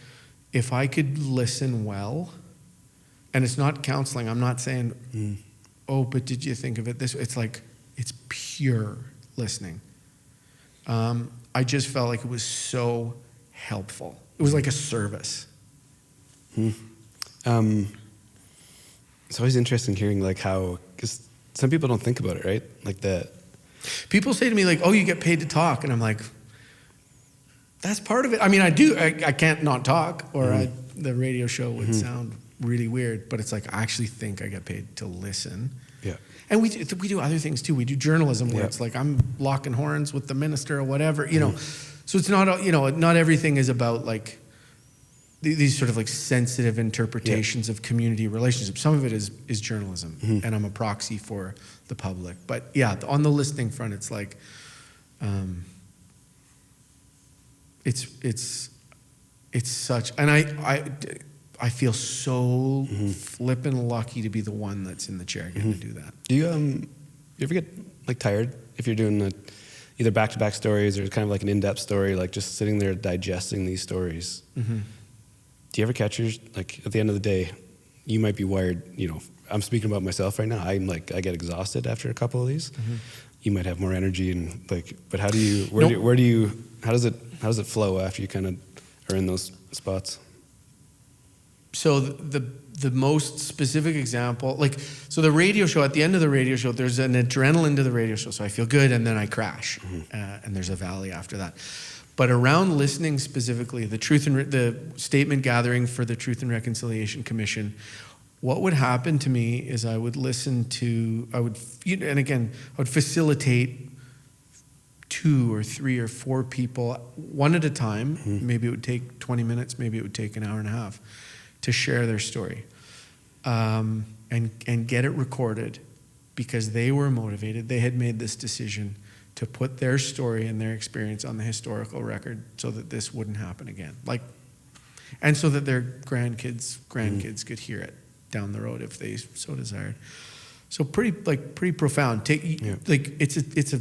if I could listen well, and it's not counseling, I'm not saying, oh, but did you think of it this way? It's like, it's pure listening. I just felt like it was so helpful. It was like a service. It's always interesting hearing like how, because some people don't think about it, right? Like that. People say to me like, oh, you get paid to talk. And I'm like, that's part of it. I mean, I do. I can't not talk, or the radio show would sound really weird. But it's like, I actually think I get paid to listen. Yeah. And we do other things too. We do journalism where it's like I'm locking horns with the minister or whatever, you know. So it's not, not everything is about like these sort of like sensitive interpretations of community relationships. Some of it is journalism, and I'm a proxy for the public. But yeah, on the listening front, it's like, it's such, and I feel so flippin' lucky to be the one that's in the chair getting to do that. Do you ever get like tired if you're doing either back-to-back stories or kind of like an in-depth story, like just sitting there digesting these stories? Do you ever catch like at the end of the day, you might be wired, I'm speaking about myself right now. I'm like, I get exhausted after a couple of these. You might have more energy and like, but how does it flow after you kind of are in those spots? So the most specific example, so the radio show, at the end of the radio show, there's an adrenaline to the radio show. So I feel good and then I crash, and there's a valley after that. But around listening specifically, the statement gathering for the Truth and Reconciliation Commission, what would happen to me is I would facilitate 2 or 3 or 4 people, one at a time. Maybe it would take 20 minutes, maybe it would take an hour and a half to share their story, and get it recorded, because they were motivated. They had made this decision to put their story and their experience on the historical record so that this wouldn't happen again. And so that their grandkids could hear it down the road if they so desired. So pretty profound. It's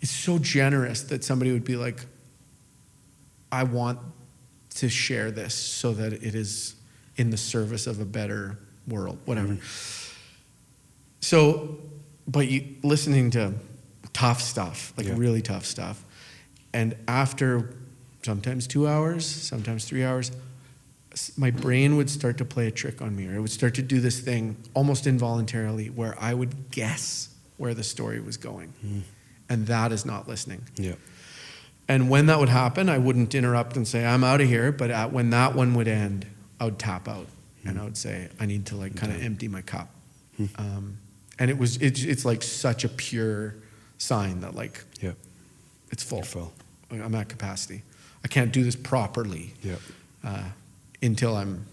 so generous that somebody would be like, I want to share this so that it is in the service of a better world, whatever. So, but listening to tough stuff, really tough stuff. And after sometimes 2 hours, sometimes 3 hours, my brain would start to play a trick on me, or it would start to do this thing almost involuntarily where I would guess where the story was going. And that is not listening. Yeah. And when that would happen, I wouldn't interrupt and say, I'm out of here. But when that one would end, I would tap out and I would say, I need to kind of empty my cup. And it's like such a pure sign that it's full. You're full. I'm at capacity. I can't do this properly until I'm,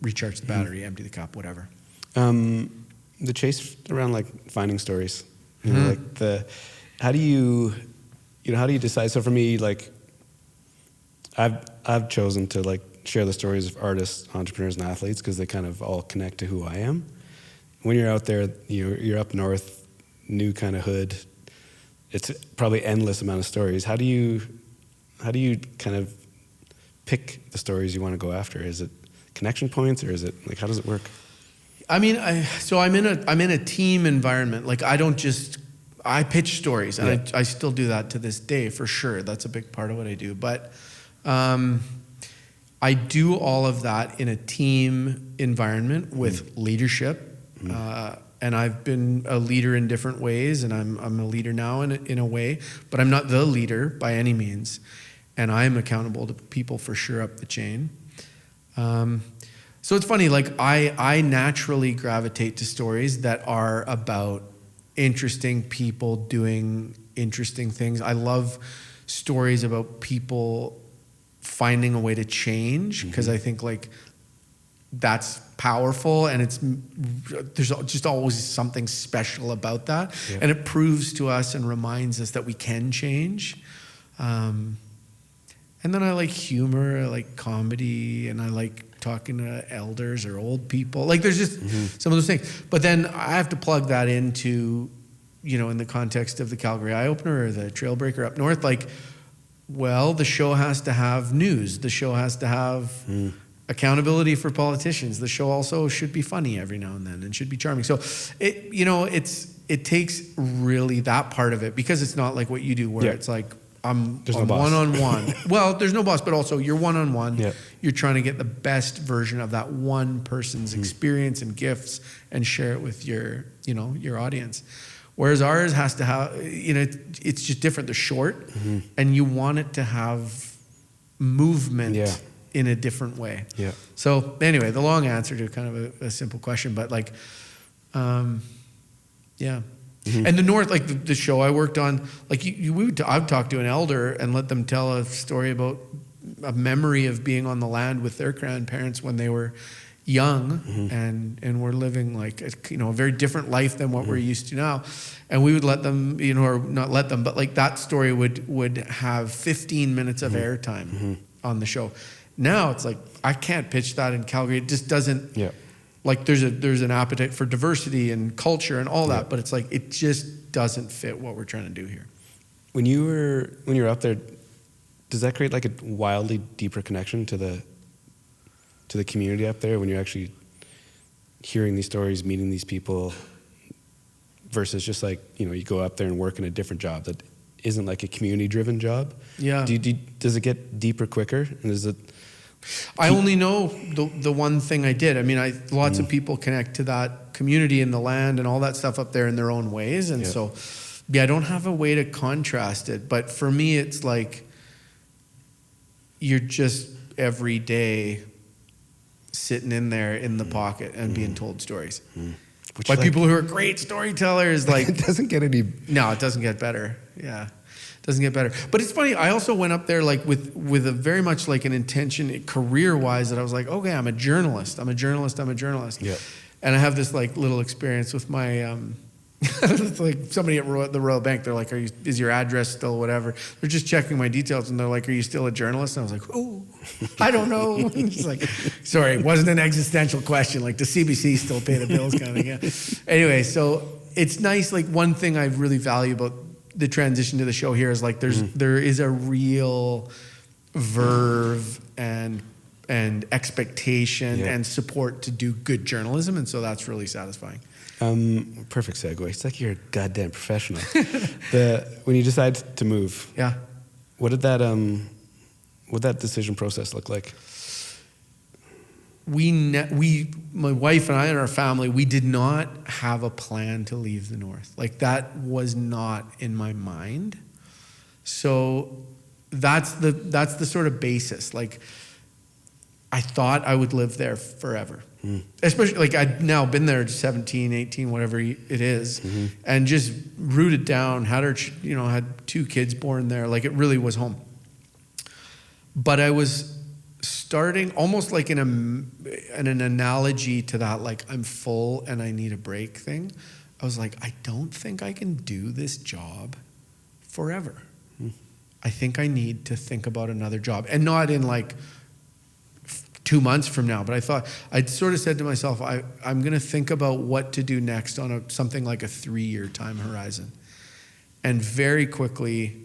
recharge the battery, empty the cup, whatever. The chase around finding stories, how do you decide? So for me, I've chosen to share the stories of artists, entrepreneurs, and athletes because they kind of all connect to who I am. When you're out there, you're up north, new kind of hood. It's probably endless amount of stories. How do you kind of pick the stories you want to go after? Is it connection points, or is it how does it work? I mean, I'm in a team environment. I pitch stories, and I still do that to this day for sure. That's a big part of what I do. But I do all of that in a team environment with leadership. And I've been a leader in different ways, and I'm a leader now in a way, but I'm not the leader by any means. And I'm accountable to people for sure up the chain. So it's funny, I naturally gravitate to stories that are about interesting people doing interesting things. I love stories about people finding a way to change, because I think that's powerful, and there's just always something special about that. And it proves to us and reminds us that we can change. And then I like humor, I like comedy, and I like talking to elders or old people. Like there's just some of those things. But then I have to plug that into, in the context of the Calgary Eyeopener or the Trailbreaker up north, like, well, the show has to have news. The show has to have accountability for politicians. The show also should be funny every now and then and should be charming. So it takes really that part of it, because it's not like what you do where it's like, there's no boss. One-on-one. Well, there's no boss, but also you're one-on-one. Yeah. You're trying to get the best version of that one person's experience and gifts and share it with your audience. Whereas ours has to have, it's just different. They're short, and you want it to have movement in a different way. Yeah. So anyway, the long answer to kind of a simple question, but like, yeah. And the North, like the show I worked on, like I've talked to an elder and let them tell a story about a memory of being on the land with their grandparents when they were young and were living like a very different life than what we're used to now. And we would let them, or not let them, but like that story would have 15 minutes of airtime on the show. Now it's like, I can't pitch that in Calgary. It just doesn't. Yeah. Like there's an appetite for diversity and culture and all that, but it's like it just doesn't fit what we're trying to do here. When you were up there, does that create like a wildly deeper connection to the community up there when you're actually hearing these stories, meeting these people, versus just like you go up there and work in a different job that isn't like a community-driven job? Yeah. Does it get deeper quicker, and is it? I only know the one thing I did. I mean, lots of people connect to that community and the land and all that stuff up there in their own ways. And so, I don't have a way to contrast it. But for me, it's like you're just every day sitting in there in the pocket and being told stories. By people who are great storytellers. Like, it doesn't get any... No, it doesn't get better. Yeah. Doesn't get better. But it's funny, I also went up there like with a very much like an intention career-wise that I was like, okay, I'm a journalist. Yeah. And I have this like little experience with my, it's like somebody at the Royal Bank, they're like, is your address still whatever? They're just checking my details and they're like, are you still a journalist? And I was like, oh, I don't know. It's like, sorry, it wasn't an existential question. Like, does CBC still pay the bills kind of thing? Yeah. Anyway, so it's nice. Like one thing I really value about the transition to the show here is like there is a real verve and expectation and support to do good journalism, and so that's really satisfying. Perfect segue. It's like you're a goddamn professional. When you decide to move, what did that decision process look like? My wife and I and our family, we did not have a plan to leave the North. Like that was not in my mind. So that's the sort of basis. Like I thought I would live there forever. Especially like I'd now been there 17, 18, whatever it is, and just rooted down, had 2 kids born there. Like it really was home. But I was starting almost like in an analogy to that, like I'm full and I need a break thing. I was like, I don't think I can do this job forever. I think I need to think about another job, and not in like 2 months from now. But I thought, I'd sort of said to myself, I'm going to think about what to do next on something like a 3-year time horizon. And very quickly,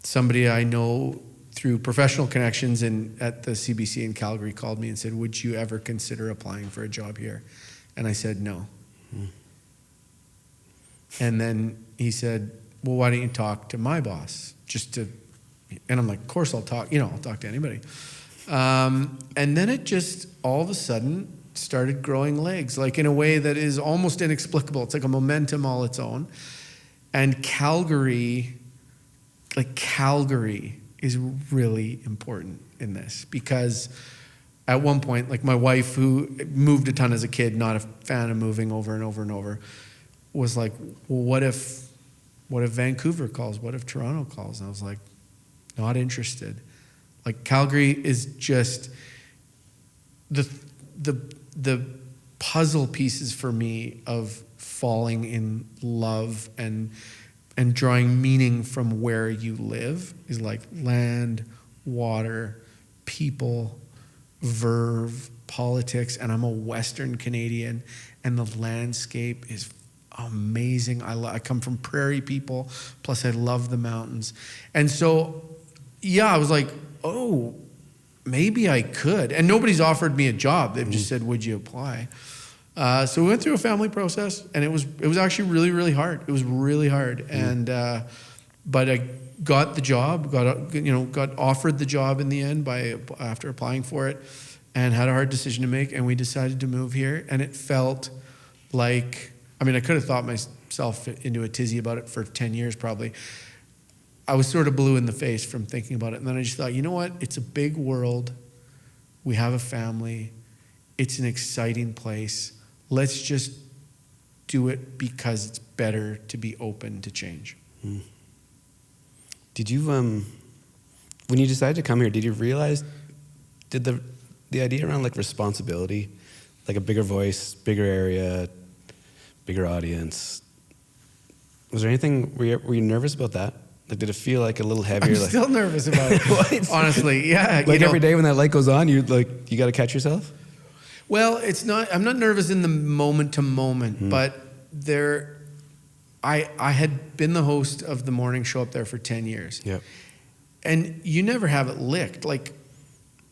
somebody I know through professional connections at the CBC in Calgary called me and said, would you ever consider applying for a job here? And I said, no. And then he said, well, why don't you talk to my boss? And I'm like, of course I'll talk, I'll talk to anybody. And then it just all of a sudden started growing legs, like in a way that is almost inexplicable. It's like a momentum all its own. And Calgary is really important in this, because at one point, like my wife, who moved a ton as a kid, not a fan of moving over and over and over, was like, well, what if Vancouver calls? What if Toronto calls? And I was like, not interested. Like Calgary is just the puzzle pieces for me of falling in love and drawing meaning from where you live is like land, water, people, verve, politics, and I'm a Western Canadian, and the landscape is amazing. I come from prairie people, plus I love the mountains. And so, yeah, I was like, oh, maybe I could. And nobody's offered me a job. They've just said, would you apply? So we went through a family process, and it was actually really, really hard. It was really hard. And but I got the job, got offered the job in the end after applying for it, and had a hard decision to make, and we decided to move here. And it felt like, I mean, I could have thought myself into a tizzy about it for 10 years probably. I was sort of blue in the face from thinking about it. And then I just thought, you know what? It's a big world. We have a family. It's an exciting place. Let's just do it because it's better to be open to change. Did you, when you decided to come here, did you realize, did the idea around like responsibility, like a bigger voice, bigger area, bigger audience, was there anything, were you nervous about that? Like, did it feel like a little heavier? I'm still nervous about it. Honestly, yeah. Like every day when that light goes on, you got to catch yourself? Well, I'm not nervous in the moment to moment, but I had been the host of the morning show up there for 10 years. Yep. And you never have it licked. Like,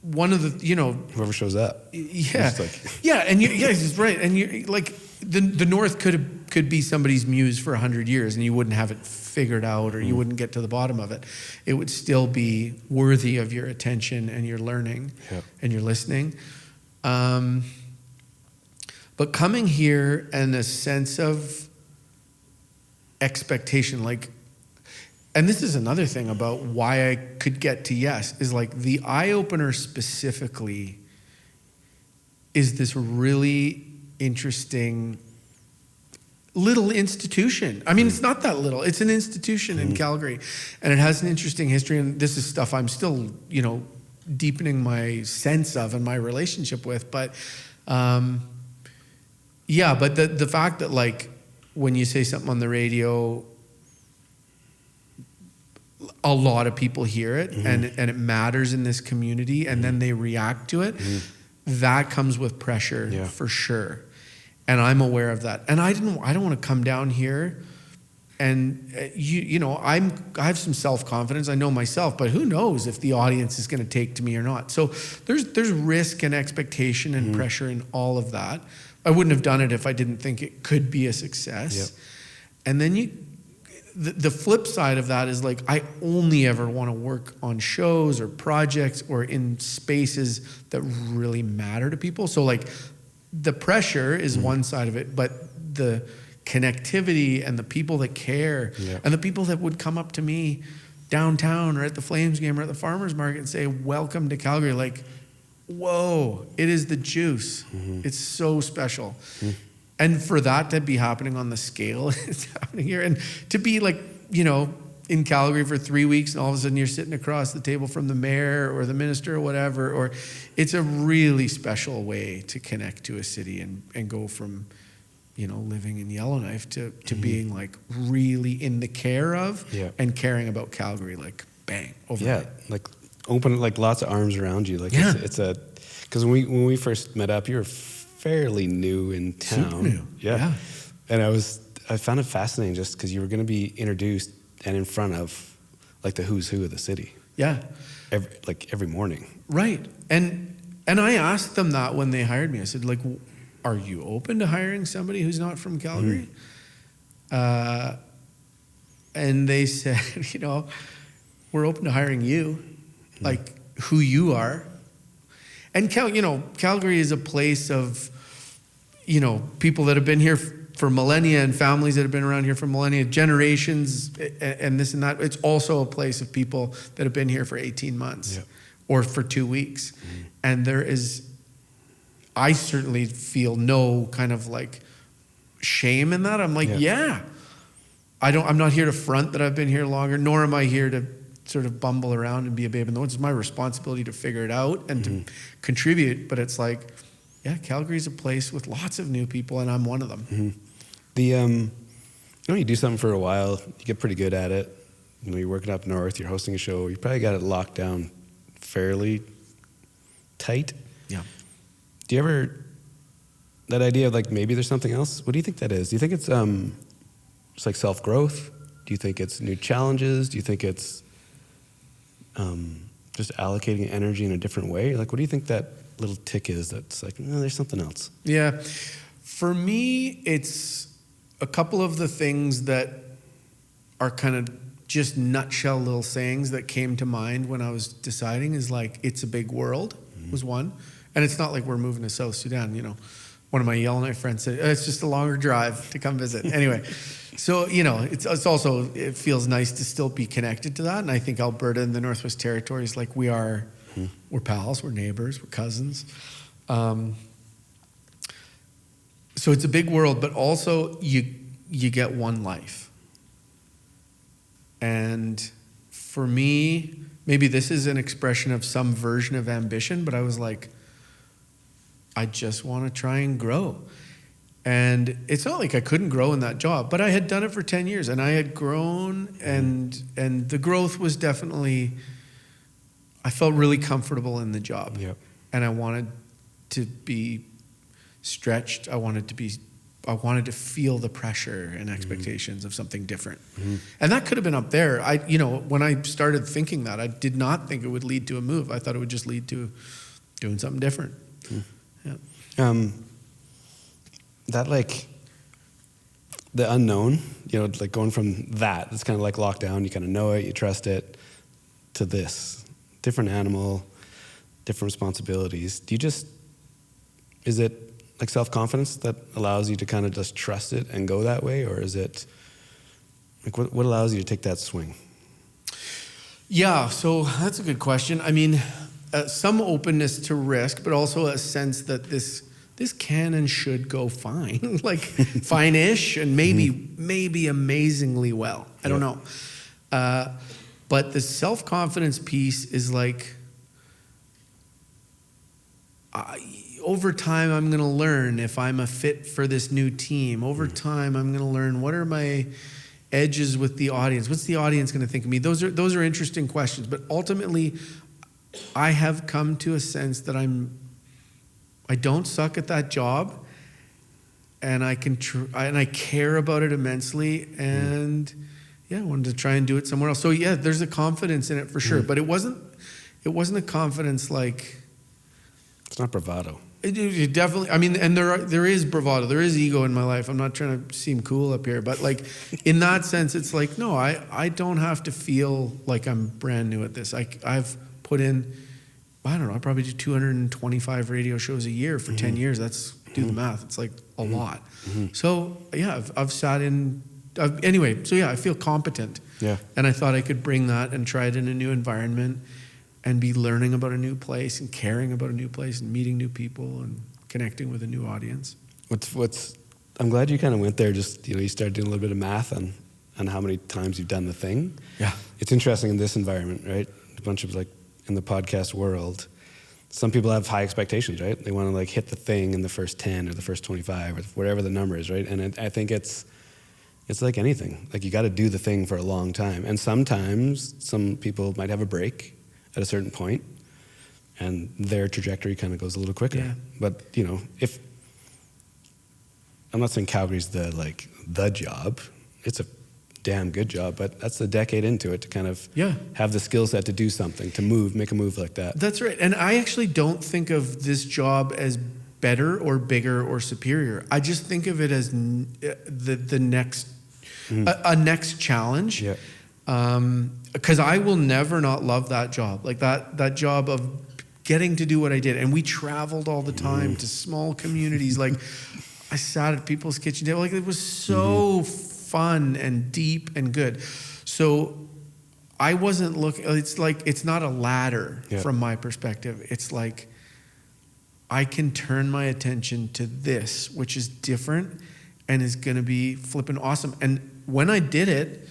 one of the, whoever shows up. Yeah. Like yeah, and it's right. And you like the North could be somebody's muse for 100 years, and you wouldn't have it figured out, or you wouldn't get to the bottom of it. It would still be worthy of your attention and your learning and your listening. But coming here and a sense of expectation, like, and this is another thing about why I could get to yes, is like the Eyeopener specifically is this really interesting little institution. I mean, it's not that little. It's an institution in Calgary, and it has an interesting history. And this is stuff I'm still, deepening my sense of and my relationship with. But, but the fact that, like, when you say something on the radio, a lot of people hear it, and it matters in this community, and then they react to it. That comes with pressure for sure. And I'm aware of that. And I don't want to come down here and I have some self-confidence. I know myself, but who knows if the audience is going to take to me or not. So there's risk and expectation and pressure in all of that. I wouldn't have done it if I didn't think it could be a success. Yep. And then the flip side of that is, like, I only ever want to work on shows or projects or in spaces that really matter to people. So, like, the pressure is one side of it, but the connectivity and the people that care and the people that would come up to me downtown or at the Flames game or at the farmer's market and say, welcome to Calgary. Like, whoa, it is the juice. It's so special. And for that to be happening on the scale it's happening here, and to be like, in Calgary for 3 weeks, and all of a sudden you're sitting across the table from the mayor or the minister or whatever, or it's a really special way to connect to a city and go from, living in Yellowknife to being, like, really in the care of and caring about Calgary, like, bang, overnight. Yeah, like open, like lots of arms around you. Like it's because when we first met up, you were fairly new in town. Super new. Yeah. And I found it fascinating just because you were going to be introduced and in front of, like, the who's who of the city. Yeah. Every morning. Right. And I asked them that when they hired me. I said, like, are you open to hiring somebody who's not from Calgary? And they said, we're open to hiring you, like, who you are. And Calgary is a place of, people that have been here for millennia and families that have been around here for millennia, generations, and this and that. It's also a place of people that have been here for 18 months or for 2 weeks. And I certainly feel no kind of, like, shame in that. I'm like, I'm not here to front that I've been here longer, nor am I here to sort of bumble around and be a babe in the woods. It's my responsibility to figure it out and to contribute. But it's like, Calgary's a place with lots of new people, and I'm one of them. You do something for a while, you get pretty good at it. You're working up north, you're hosting a show, you probably got it locked down fairly tight. Yeah. do you ever, that idea of like maybe there's something else, what do you think that is? Do you think it's just like self-growth? Do you think it's new challenges? Do you think it's just allocating energy in a different way? Like, what do you think that little tick is that's like, no, there's something else? Yeah. For me, it's a couple of the things that are kind of just nutshell little sayings that came to mind when I was deciding is like, it's a big world was one. And it's not like we're moving to South Sudan, you know. One of my Yellowknife friends said, it's just a longer drive to come visit. Anyway, so, you know, it's also, it feels nice to still be connected to that. And I think Alberta and the Northwest Territories, like we're pals, we're neighbors, we're cousins. So it's a big world, but also you get one life. And for me, maybe this is an expression of some version of ambition, but I was like, I just want to try and grow. And it's not like I couldn't grow in that job, but I had done it for 10 years and I had grown and the growth was definitely, I felt really comfortable in the job. Yep. And I wanted to be stretched. I wanted to feel the pressure and expectations of something different. And that could have been up there. When I started thinking that, I did not think it would lead to a move. I thought it would just lead to doing something different. Yeah. That like the unknown, you know, like going from that, it's kind of like lockdown, you kind of know it, you trust it, to this different animal, different responsibilities. Is it like self-confidence that allows you to kind of just trust it and go that way? Or is it like, what allows you to take that swing? Yeah, so that's a good question. I mean, some openness to risk, but also a sense that this can and should go fine, like fine-ish, and maybe amazingly well. I don't know. But the self-confidence piece is like, over time, I'm going to learn if I'm a fit for this new team. Over time, I'm going to learn what are my edges with the audience. What's the audience going to think of me? Those are interesting questions. But ultimately, I have come to a sense that I don't suck at that job, and I can and I care about it immensely, and I wanted to try and do it somewhere else. So yeah, there's a confidence in it for sure, but it wasn't a confidence like, it's not bravado. It definitely, I mean, and there is bravado, there is ego in my life. I'm not trying to seem cool up here, but like in that sense, it's like, no, I don't have to feel like I'm brand new at this. I've put in, I don't know, I probably do 225 radio shows a year for 10 years. Do the math. It's like a lot. So yeah, I've sat in, anyway, so yeah, I feel competent. Yeah. And I thought I could bring that and try it in a new environment and be learning about a new place and caring about a new place and meeting new people and connecting with a new audience. I'm glad you kind of went there, just, you know, you started doing a little bit of math on how many times you've done the thing. Yeah. It's interesting in this environment, right? A bunch of like, in the podcast world, some people have high expectations, right? They want to like hit the thing in the first 10 or the first 25 or whatever the number is, right? And I think it's like anything. Like you got to do the thing for a long time. And sometimes some people might have a break at a certain point and their trajectory kind of goes a little quicker. Yeah. But, you know, I'm not saying Calgary's the job. It's a damn good job, but that's a decade into it to kind of have the skill set to do something, to make a move like that. That's right. And I actually don't think of this job as better or bigger or superior. I just think of it as the next, a next challenge. Yeah. Because I will never not love that job. Like that job of getting to do what I did. And we traveled all the time to small communities. Like I sat at people's kitchen table. Like it was so fun and deep and good. So I wasn't looking, it's not a ladder from my perspective. It's like, I can turn my attention to this, which is different and is going to be flipping awesome. And when I did it,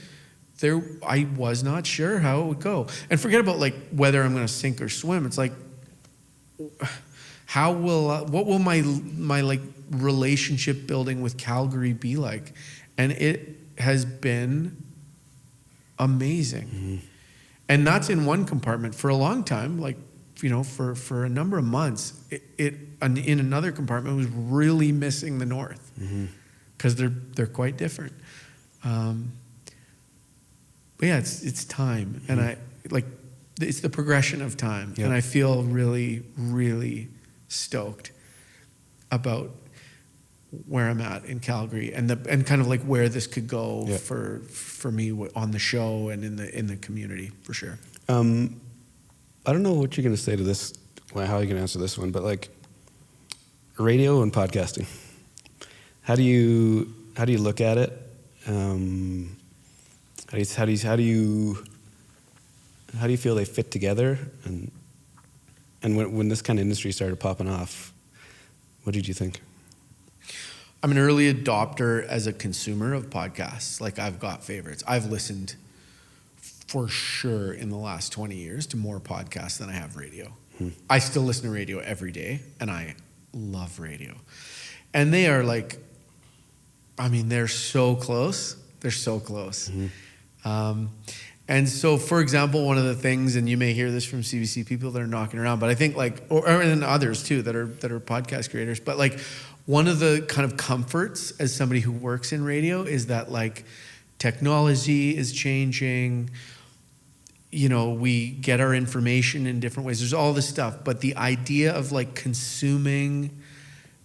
I was not sure how it would go. And forget about like whether I'm going to sink or swim. It's like, what will my like relationship building with Calgary be like? And it has been amazing. And that's in one compartment. For a long time, like for a number of months, it in another compartment was really missing the North because they're quite different. But yeah, it's time, and it's the progression of time, and I feel really, really stoked about where I'm at in Calgary and kind of like where this could go for me on the show and in the community for sure. I don't know what you're going to say to this, how you're going to answer this one, but like radio and podcasting, how do you look at it? How do you feel they fit together? And when this kind of industry started popping off, what did you think? I'm an early adopter as a consumer of podcasts. Like, I've got favorites. I've listened for sure in the last 20 years to more podcasts than I have radio. I still listen to radio every day, and I love radio. And they are like, they're so close. They're so close. And so, for example, one of the things, and you may hear this from CBC people that are knocking around, but I think and others too that are podcast creators, but like one of the kind of comforts as somebody who works in radio is that like technology is changing. We get our information in different ways. There's all this stuff, but the idea of like consuming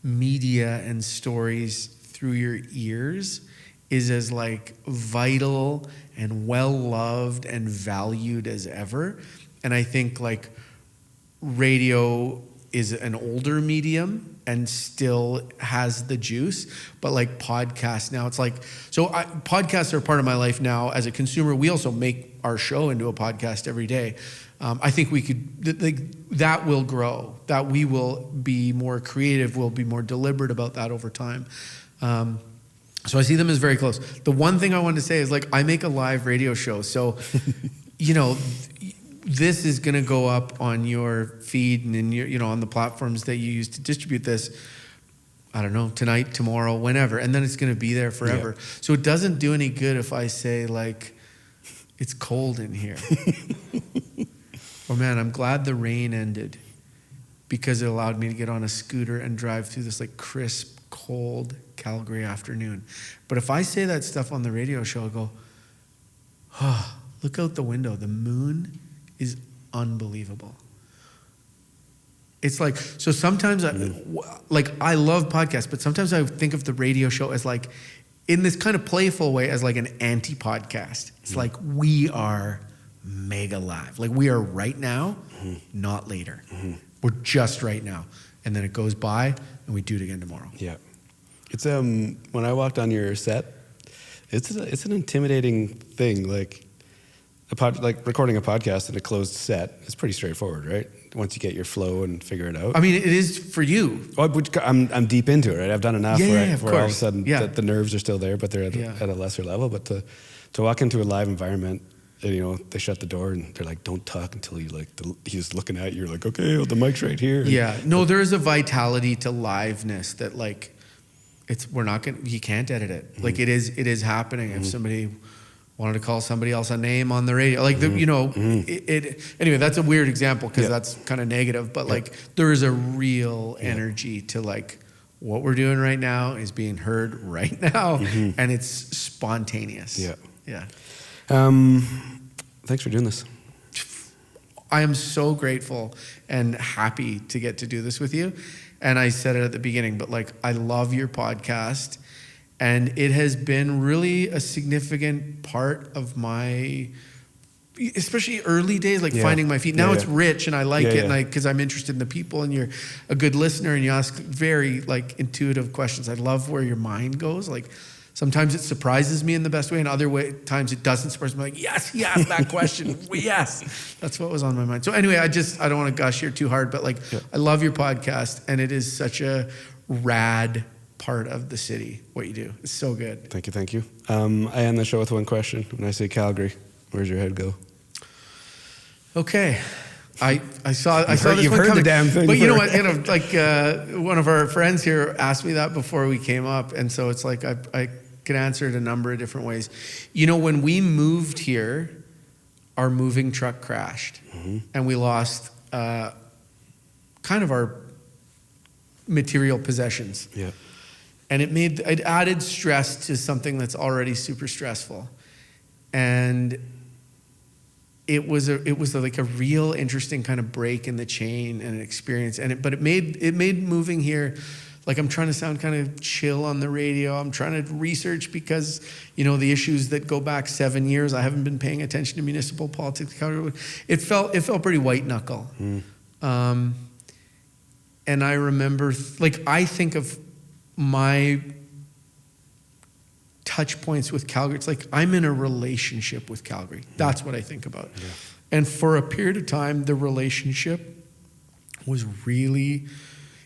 media and stories through your ears is as like vital and well-loved and valued as ever. And I think like radio is an older medium and still has the juice, but like podcasts now, it's like, podcasts are part of my life now as a consumer. We also make our show into a podcast every day. I think we could, that will grow, that we will be more creative, we'll be more deliberate about that over time. So I see them as very close. The one thing I wanted to say is like, I make a live radio show. So, this is going to go up on your feed and in your, on the platforms that you use to distribute this. I don't know, tonight, tomorrow, whenever. And then it's going to be there forever. Yeah. So it doesn't do any good if I say like, it's cold in here. Oh man, I'm glad the rain ended because it allowed me to get on a scooter and drive through this like crisp, cold Calgary afternoon. But if I say that stuff on the radio show, I'll go, look out the window. The moon is unbelievable. It's like, so sometimes I love podcasts, but sometimes I think of the radio show as like, in this kind of playful way, as like an anti-podcast. It's like, we are mega live. Like, we are right now, not later. We're just right now. And then it goes by and we do it again tomorrow. Yeah. It's when I walked on your set, it's an intimidating thing. Like recording a podcast in a closed set is pretty straightforward, right? Once you get your flow and figure it out. I mean, it is for you. I'm deep into it, right? I've done enough where all of a sudden the nerves are still there, but they're at a lesser level. But to walk into a live environment, and, they shut the door and they're like, don't talk until you he's looking at you. You're like, okay, well, the mic's right here. Yeah. No, there is a vitality to liveness that like, you can't edit it. Like it is happening. If somebody wanted to call somebody else a name on the radio, like anyway, that's a weird example because that's kind of negative, but like there is a real energy to like what we're doing right now is being heard right now, and it's spontaneous. Yeah. Thanks for doing this. I am so grateful and happy to get to do this with you. And I said it at the beginning, but like, I love your podcast, and it has been really a significant part of my, especially early days, like finding my feet. Now it's rich and I like it, and because I'm interested in the people, and you're a good listener and you ask very like intuitive questions. I love where your mind goes. Like sometimes it surprises me in the best way, and other times it doesn't surprise me. Like, yes, he asked that question. Yes, that's what was on my mind. So anyway, I don't want to gush here too hard, but like, I love your podcast, and it is such a rad part of the city, what you do. It's so good. Thank you. I end the show with one question. When I say Calgary, where's your head go? Okay. I saw this one heard coming. The damn thing. But you know what? One of our friends here asked me that before we came up, and so it's like I could answer it a number of different ways. When we moved here, our moving truck crashed, and we lost kind of our material possessions. Yeah. And it added stress to something that's already super stressful. And it was like a real interesting kind of break in the chain and an experience. But it made moving here, like, I'm trying to sound kind of chill on the radio. I'm trying to research because, the issues that go back 7 years, I haven't been paying attention to municipal politics. It felt pretty white knuckle. And I remember, I think of my touch points with Calgary. It's like I'm in a relationship with Calgary. That's what I think about. Yeah. And for a period of time, the relationship was really,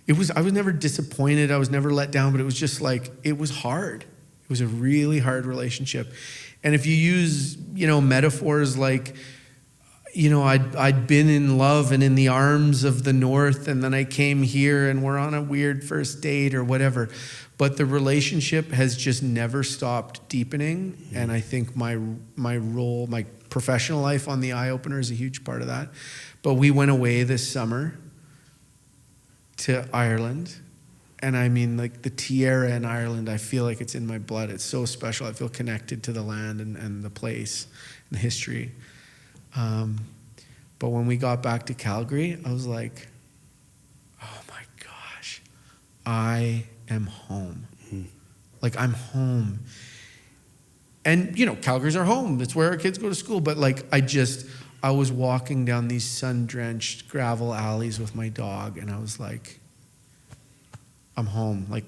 I was never disappointed. I was never let down, but it was just like, it was hard. It was a really hard relationship. And if you use, metaphors like, I'd been in love and in the arms of the North, and then I came here and we're on a weird first date or whatever. But the relationship has just never stopped deepening. Mm-hmm. And I think my role, my professional life on the Eyeopener is a huge part of that. But we went away this summer to Ireland. And I mean, like, the Tierra in Ireland, I feel like it's in my blood. It's so special. I feel connected to the land and the place and the history. But when we got back to Calgary, I was like, oh my gosh, I am home. Mm-hmm. Like, I'm home. And, Calgary's our home. It's where our kids go to school. But I was walking down these sun-drenched gravel alleys with my dog, and I was like, I'm home. Like,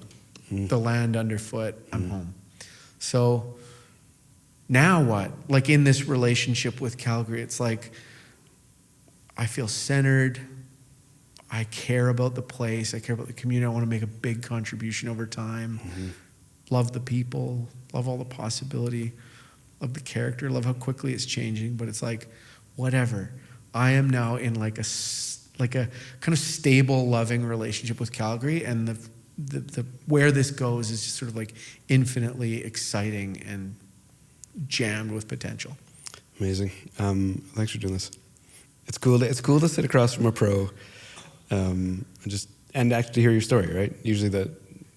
the land underfoot, I'm home. So now what? Like, in this relationship with Calgary, it's like, I feel centered. I care about the place. I care about the community. I want to make a big contribution over time. Mm-hmm. Love the people. Love all the possibility. Love the character. Love how quickly it's changing. But it's like, whatever. I am now in like a kind of stable, loving relationship with Calgary, and the where this goes is just sort of like infinitely exciting and jammed with potential. Amazing. Thanks for doing this. It's cool to sit across from a pro, and actually hear your story. Right. Usually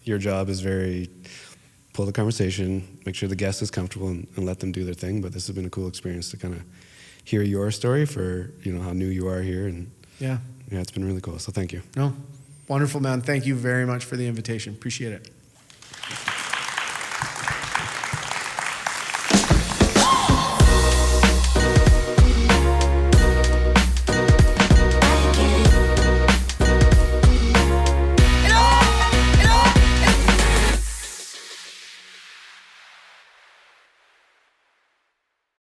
your job is very pull the conversation, make sure the guest is comfortable, and let them do their thing. But this has been a cool experience to kind of hear your story for how new you are here, and yeah, it's been really cool. So thank you. No, wonderful, man. Thank you very much for the invitation. Appreciate it.